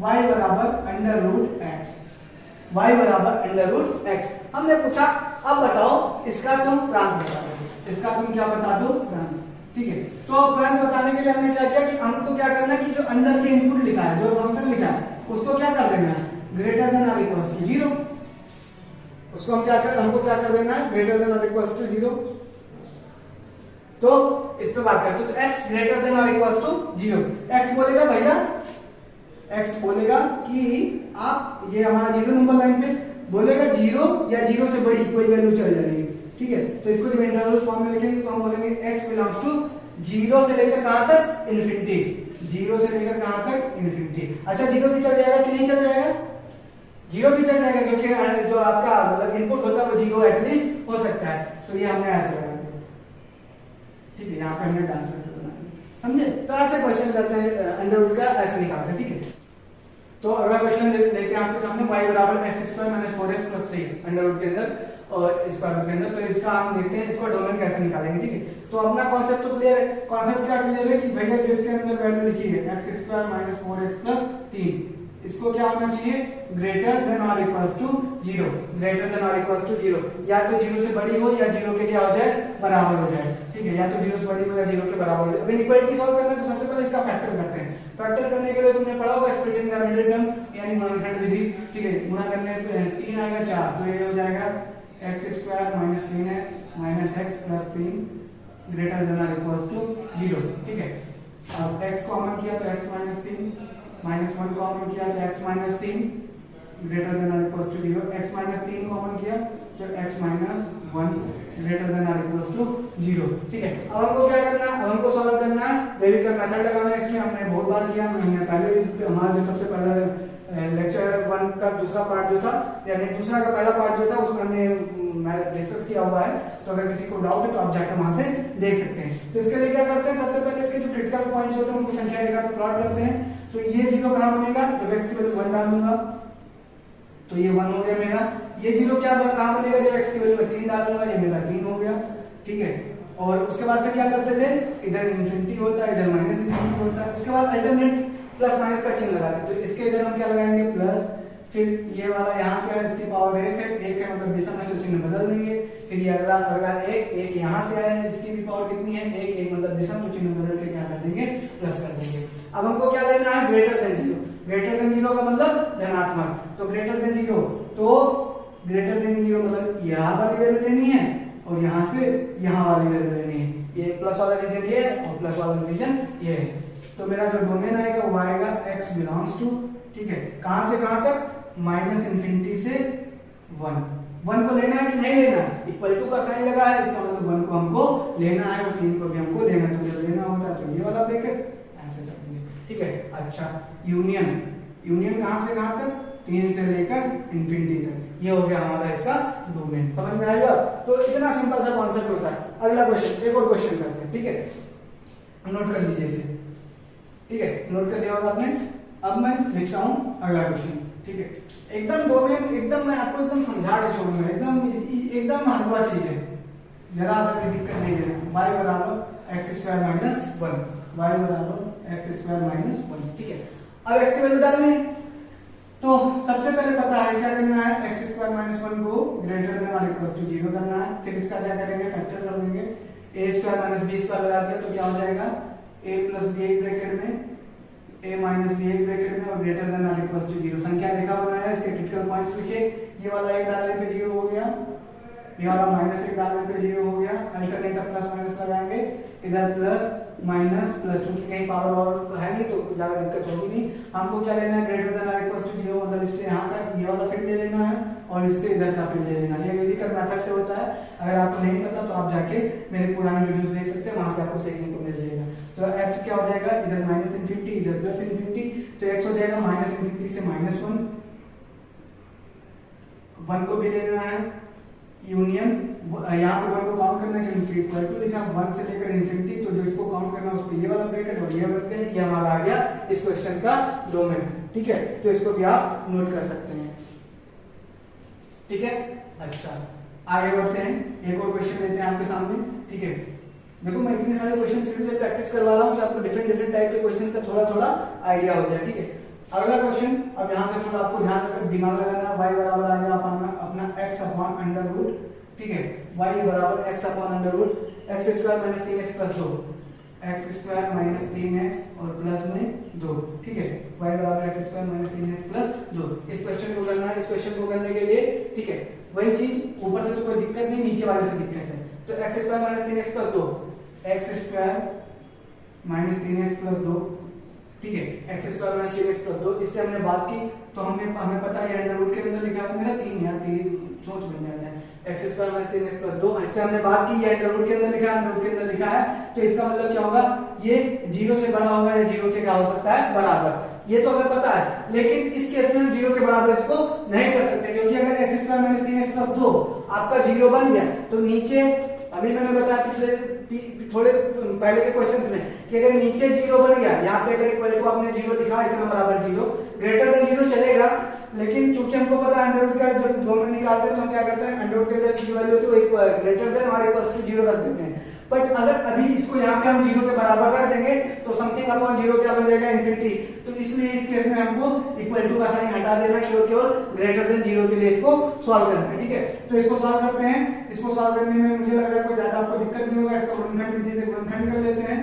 y बराबर अंडर रूट x, y बराबर अंडर रूट x। हमने पूछा अब बताओ इसका तुम प्रांत बता दो, इसका तुम क्या बता दो, प्रांत, ठीक है। तो प्रांत बताने के लिए हमने क्या किया कि हमको क्या करना है कि जो अंदर के इनपुट लिखा है, जो फंक्शन लिखा है, उसको क्या कर देना है, ग्रेटर देन और इक्वल टू 0। उसको हम क्या कर, हमको क्या कर देना है, ग्रेटर देन और इक्वल टू 0। तो इस पे बात करते हैं। तो x ग्रेटर देन और इक्वल्स टू 0, x बोलेगा भैया, x बोलेगा कि आप ये हमारा 0 नंबर लाइन पे बोलेगा 0 या 0 से बड़ी कोई वैल्यू चल जाएगी, ठीक है। तो इसको जब इंटरवल फॉर्म में लिखेंगे तो हम बोलेंगे x बिलोंग्स टू 0 से लेकर कहां तक, इन्फिनिटी, 0 से लेकर कहां तक, इन्फिनिटी। अच्छा 0 भी चल जाएगा कि नहीं चल जाएगा, 0 भी चल जाएगा क्योंकि जो आपका मतलब इनपुट होता है वो 0 एटलीस्ट हो सकता है। तो ये हमने ऐसे लगा दिया, ठीक है, यहाँ पे हमने डांस सेंटर बना दिया, समझे। तो ऐसे क्वेश्चन करते हैं अंडर रूट का, ऐसे निकालते हैं, ठीक है। तो अगला क्वेश्चन लेते हैं आपके सामने, y बराबर x² - 4x + 3 अंडर रूट के अंदर और स्क्वायर रूट के अंदर। तो इसका हम देखते हैं इसको डोमेन कैसे निकालेंगे, ठीक है। तो अपना कॉन्सेप्ट तो क्लियर है, कॉन्सेप्ट क्या क्लियर है कि भैया जो इसके अंदर वैल्यू लिखी है x² - 4x + 3, इसको क्या होना चाहिए, ग्रेटर देन और इक्वल्स टू 0, ग्रेटर देन और इक्वल्स टू 0, या तो 0 से बड़ी हो या 0 के क्या हो जाए, बराबर हो जाए, ठीक है, या तो 0 से बड़ी हो या 0 के बराबर हो जाए। अब इनइक्वालिटी सॉल्व करना है तो सबसे पहले इसका फैक्टर करते हैं। फैक्टर करने के लिए तुमने पढ़ा होगा स्प्लिटिंग द मिडिल टर्म यानी गुणनखंड विधि, ठीक है। गुणा करने पे 3 आएगा 4, तो ये हो जाएगा x² - 3x - x + 3 greater than और इक्वल्स टू 0, ठीक है। अब x कॉमन किया तो x - 3 -1 कॉमन किया तो x - 3 ग्रेटर देन और इक्वल्स टू 0, x - 3 कॉमन किया तो x - 1 ग्रेटर देन और इक्वल्स टू 0, ठीक है। अब हमको क्या करना है, अब हमको सॉल्व करना है, वेरिएबल मेथड लगाना है। इसमें हमने बहुत बार किया, हमने पहले हमारा जो सबसे पहला लेक्चर 1 का दूसरा पार्ट जो था यानी दूसरा का पहला पार्ट जो था उसमें हमने डिस्कस किया हुआ है। तो अगर किसी को डाउट है तो आप जाकर वहां से देख सकते हैं। तो इसके लिए क्या करते हैं, सबसे पहले इसके जो क्रिटिकल पॉइंट्स होते हैं उनको संख्या रेखा पर प्लॉट करते हैं। तो ये 0 कहां बनेगा, जब x की वैल्यू 1 डालूंगा तो ये 1 हो गया मेरा। ये 0 क्या कहां बनेगा, जब x की वैल्यू 3 डालूंगा, ये मेरा 3 हो गया, ठीक है। और उसके बाद फिर क्या करते थे, इधर इन्फिनिटी होता है, इधर माइनस इन्फिनिटी होता है। उसके बाद अल्टरनेट प्लस माइनस का चिन्ह लगाते हैं। तो इसके इधर हम क्या लगाएंगे, प्लस, फिर ये वाला यहाँ से इसकी पावर 1 है मतलब विषम है तो चिन्ह बदल देंगे। फिर ये अगला 1 यहाँ से आया है, इसकी भी पावर कितनी है, 1 मतलब विषम, तो चिन्ह बदल के क्या कर देंगे, प्लस कर देंगे। अब हमको क्या लेना है, ग्रेटर देन 0। ग्रेटर देन 0 का मतलब धनात्मक, तो ग्रेटर देन 0, तो ग्रेटर देन 0 मतलब यहाँ वाली वैल्यू लेनी है और यहाँ से यहाँ वाली वैल्यू लेनी है। ये प्लस वाला रीजन ये है और प्लस वाला रीजन ये है। तो मेरा जो डोमेन आएगा वो आएगा x बिलोंग्स टू, ठीक है, कहां से कहां तक, -इन्फिनिटी से 1 को लेना है कि नहीं लेना है, इक्वल टू का साइन लगा है, इसका मतलब 1 को हमको लेना है और 3 को भी हमको लेना है। तो जब लेना होता है तो ये वाला ब्रैकेट ऐसे कर देंगे, ठीक है। अच्छा यूनियन कहां से कहां तक, 3 से लेकर इन्फिनिटी तक, ये हो गया हमारा इसका डोमेन। समझ में आएगा। तो इतना सिंपल सा कॉन्सेप्ट होता है। अगला क्वेश्चन, एक और क्वेश्चन करते हैं, ठीक है, नोट कर लीजिए इसे, ठीक है, नोट कर लिया होगा आपने। अब मैं लिखता हूं अगला क्वेश्चन, ठीक है। एकदम डोमेन एकदम मैं आपको एकदम समझा के छोड़ूंगा, एकदम हलवा चीज है, जरा सा भी दिक्कत नहीं है। y बराबर x² - 1, y बराबर x² - 1, ठीक है। अब x की वैल्यू डालनी है तो सबसे पहले पता है क्या करना है, x² - 1 को ग्रेटर देन और इक्वल टू 0 करना है। फिर इसका क्या करेंगे, फैक्टर कर देंगे, a² - b² लगा दिया तो क्या हो जाएगा, a + b एक ब्रैकेट में, a - b एक ब्रैकेट में और ग्रेटर देन और इक्वल टू 0। संख्या रेखा बनाया, इसके क्रिटिकल पॉइंट्स लिखे। ये वाला 1 डालने पे 0 हो गया, ये वाला -1 डालने पे 0 हो गया। अल्टरनेट प्लस माइनस लगाएंगे, इधर प्लस माइनस प्लस, क्योंकि कहीं पावर और है नहीं तो ज्यादा दिक्कत होगी नहीं। हमको क्या लेना है, ग्रेटर देन और इक्वल टू 0 मतलब इससे यहाँ का ये वाला फिर ले लेना है और इससे इधर का फिर ले लेना। ये वेरिएबल मेथड से होता है। अगर आपको नहीं पता तो आप जाके मेरे पुराने वीडियोस देख सकते हैं, वहां से आपको सीखने को मिल जाएगा। तो x क्या हो जाएगा, इधर -इन्फिनिटी इधर +इन्फिनिटी, तो x हो जाएगा -इन्फिनिटी से -1 को भी लेना है। यूनियन यहाँ पे 1 को काउंट करना है क्योंकि इक्वल टू लिखा 1 से लेकर इन्फिनिटी, तो जो इसको काउंट करना है उसको ये वाला ब्रैकेट और ये रखते हैं। ये हमारा आ गया इस क्वेश्चन का डोमेन, ठीक है। तो इसको भी आप नोट कर सकते हैं, ठीक है। अच्छा आगे बढ़ते हैं, एक और क्वेश्चन लेते हैं आपके सामने, ठीक है। देखो मैं इतने सारे क्वेश्चन सीरीज प्रैक्टिस करवा रहा हूँ कि आपको डिफरेंट टाइप के क्वेश्चंस का थोड़ा आइडिया हो जाए, ठीक है। अगला क्वेश्चन, अब यहाँ से थोड़ा आपको ध्यान रखकर दिमाग लगाना। y बराबर आ गया अपना x अपॉन अंडर रूट, ठीक है। y बराबर x upon under root x² - 3x + 2, x² - 3x और प्लस में 2, ठीक है। y बराबर x² - 3x + 2। इस क्वेश्चन को करना है। इस क्वेश्चन को करने के लिए, ठीक है, वही चीज ऊपर से तो कोई दिक्कत नहीं, नीचे वाले से दिक्कत है। तो x² - 3x + 2, x square minus 3x plus 2, ठीक है, x square minus 3x plus 2। इससे हमने बात की तो हमें पता है अंडर रूट के अंदर लिखा है मेरा 3 यार 3 सोच बन जाता है, x square minus 3x plus 2। इससे हमने बात की ये अंडर रूट के अंदर लिखा है, अंडर रूट के अंदर लिखा है, तो इसका मतलब क्या होगा, ये 0 से बड़ा होगा या 0 के क्या हो सकता है, बराबर। ये तो हमें पता है, लेकिन इस केस में हम 0 के बराबर इसको नहीं कर सकते, क्योंकि अगर x square minus 3x plus 2 आपका 0 बन गया तो नीचे, अभी मैंने बताया पिछले थोड़े पहले के क्वेश्चंस में कि अगर नीचे 0 बन गया, यहाँ पे अगर इक्वल को आपने 0 लिखा इतना बराबर 0, ग्रेटर देन 0 चलेगा, लेकिन चूंकि हमको पता है अंडर रूट का जब डोमेन निकालते हैं तो हम क्या करते हैं, अंडर रूट के अंदर की वैल्यू होती है वो ग्रेटर देन और इक्वल टू 0 रख देते हैं। बट अगर अभी इसको यहाँ पे हम 0 के बराबर रख देंगे तो समथिंग अपॉन 0 क्या बन जाएगा, इनफिनिटी। तो इसलिए इस केस में हमको इक्वल टू का साइन हटा देना है, केवल ग्रेटर देन 0 के लिए इसको सॉल्व करना है, ठीक है। तो इसको सॉल्व करते हैं, इसको सॉल्व करने में मुझे लग रहा है कोई ज्यादा आपको दिक्कत नहीं होगा। इसका गुणनखंड विधि से गुणनखंड कर लेते हैं।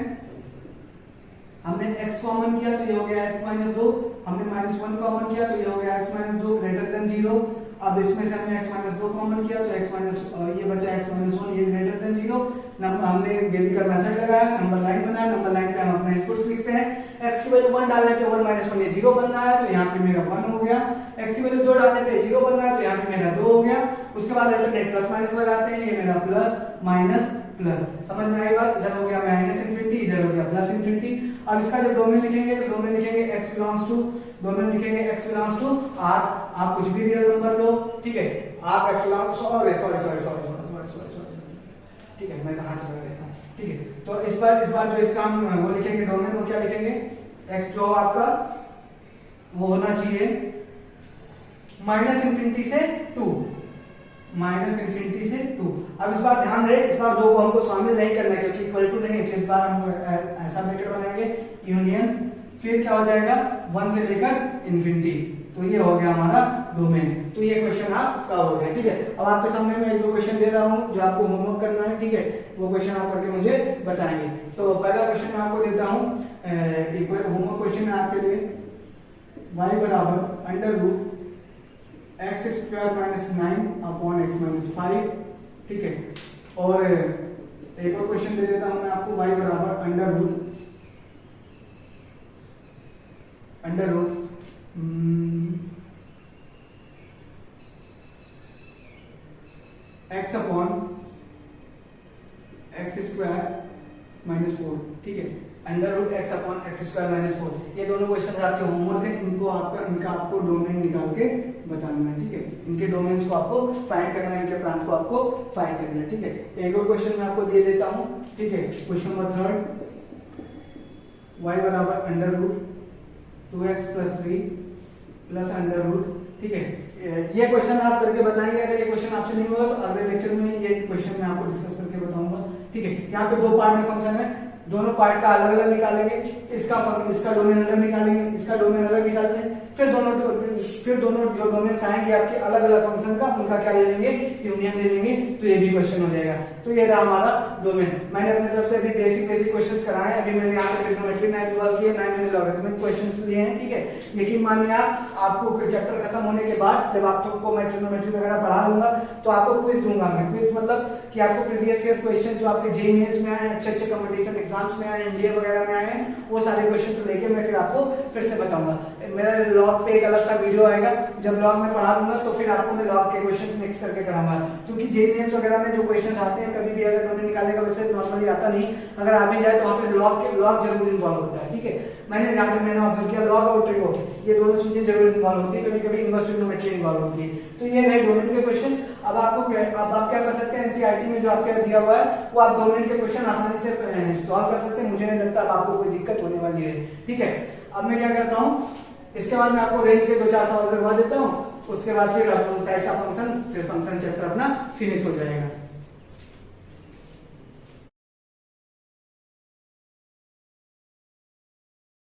हमने x कॉमन किया तो ये हो गया x माइनस 2, हमने माइनस 1 कॉमन किया तो ये हो गया x माइनस 2 ग्रेटर देन 0। अब इसमें से हमने x माइनस 2 कॉमन किया तो x माइनस ये बचा x माइनस 1, ये ग्रेटर देन 0। हमने गेबिकर मेथड लगाया, नंबर लाइन बनाया, नंबर लाइन पे हम अपना इनपुट्स लिखते हैं। x की वैल्यू 1 डालने पे 1 माइनस 1 ये 0 बन रहा है, तो यहाँ पे मेरा 1 हो गया। x की वैल्यू 2 डालने पे 0 बन रहा है, तो यहाँ पे मेरा 2 हो गया। उसके बाद अल्टरनेट प्लस माइनस लगाते हैं, ये मेरा प्लस माइनस प्लस, समझ में आई बात। इधर हो गया माइनस इनफिनिटी, इधर हो गया प्लस इनफिनिटी। अब इसका जब डोमेन लिखेंगे तो डोमेन लिखेंगे x बिलोंग्स टू, डोमेन लिखेंगे x बिलोंग्स टू r, आप कुछ भी रियल नंबर लो, ठीक है। आप x बिलोंग्स टू, सॉरी, ठीक है, मैं कहां चला गया था, ठीक है। तो इस बार जो इसका हम वो लिखेंगे डोमेन, वो क्या लिखेंगे, x जो आपका वो होना चाहिए माइनस इनफिनिटी से 2, माइनस इनफिनिटी से 2। अब इस बार ध्यान रहे, इस बार 2 को हमको शामिल नहीं करना है क्योंकि इक्वल टू नहीं है, तो इस बार हम ऐसा ब्रैकेट बनाएंगे यूनियन, फिर क्या हो जाएगा 1 से लेकर इनफिनिटी, तो ये हो गया हमारा डोमेन। तो ये क्वेश्चन आपका हो गया, ठीक है। अब आपके सामने मैं 1-2 क्वेश्चन दे रहा हूं जो आपको होमवर्क करना है, ठीक है, वो क्वेश्चन आप करके मुझे बताएंगे। तो पहला क्वेश्चन मैं आपको देता हूं, एक होमवर्क क्वेश्चन है आपके लिए, y बराबर under root x square minus 9 upon x minus 5, ठीक है। और एक और क्वेश्चन दे देता हूं मैं आपको, y बराबर under root x upon x square minus 4, ठीक है, under root x upon x square minus 4। ये दोनों क्वेश्चन आपके होमवर्क है, इनका आपको डोमेन निकाल के बताना है, ठीक है। इनके डोमेन्स को आपको फाइंड करना है, इनके प्रांत को आपको फाइंड करना है, ठीक है। एक और क्वेश्चन मैं आपको दे देता हूं, ठीक है। क्वेश्चन नंबर 3, y बराबर under root 2x plus 3 plus under root, ठीक है। ये क्वेश्चन आप करके बताएंगे, अगर ये क्वेश्चन आपसे नहीं होगा तो अगले लेक्चर में ये क्वेश्चन मैं आपको डिस्कस करके बताऊंगा, ठीक है। यहाँ पे 2 पार्ट में फंक्शन है, दोनों पार्ट का अलग अलग निकालेंगे, इसका डोमेन अलग निकालेंगे, इसका डोमेन अलग निकालेंगे, फिर दोनों जो डोमेन्स आएंगे आपके अलग अलग फंक्शन का, उनका क्या ले लेंगे, यूनियन ले लेंगे, तो ये भी क्वेश्चन हो जाएगा। तो ये रहा हमारा डोमेन। मैंने अपनी तरफ से अभी बेसिक क्वेश्चंस कराए हैं, अभी मैंने यहाँ पे ट्रिग्नोमेट्री में सॉल्व किए, मैंने लॉगरिथमिक क्वेश्चंस लिए हैं, ठीक है। लेकिन मानिए आपको चैप्टर खत्म होने के बाद जब आपको मैं ट्रिग्नोमेट्री वगैरह पढ़ा लूंगा तो आपको क्विज दूंगा मैं। क्विज मतलब कि आपको प्रीवियस ईयर क्वेश्चन जो आपके जेईई मेंस में आए, अच्छे कंपटीशन एग्जाम्स में आए, इंडिया वगैरह में आए, वो सारे क्वेश्चंस लेके मैं फिर आपको फिर से बताऊंगा। मेरा लॉग पे एक अलग सा वीडियो आएगा, जब लॉग में पढ़ा दूंगा तो फिर आपको मैं लॉग के क्वेश्चंस मिक्स करके कराऊंगा, क्योंकि जेईई मेंस वगैरह में जो क्वेश्चन आते हैं कभी भी अगर डोमेन निकालेगा वैसे नॉर्मली आता नहीं, अगर आ भी जाए तो वहां पे लॉग जरूर इन्वॉल्व होता है, ठीक है। मैंने ऑब्जर्व किया लॉग और ट्रिगो ये दोनों चीजें जरूर इन्वॉल्व होती है, कभी-कभी इनवर्स ट्रिग्नोमेट्री इन्वॉल्व होती है। तो ये रहे डोमेन के क्वेश्चन। अब आप क्या कर सकते हैं, एनसीईआरटी में जो आपके दिया हुआ है वो आप डोमेन के क्वेश्चन आसानी से सॉल्व कर सकते हैं, मुझे नहीं लगता आपको कोई दिक्कत होने वाली है, ठीक है। अब मैं क्या करता हूँ, इसके बाद मैं आपको रेंज के 2-4 सवाल करवा देता हूँ, उसके बाद फिर टाइप्स ऑफ फंक्शन, फिर फंक्शन चैप्टर अपना फिनिश हो जाएगा।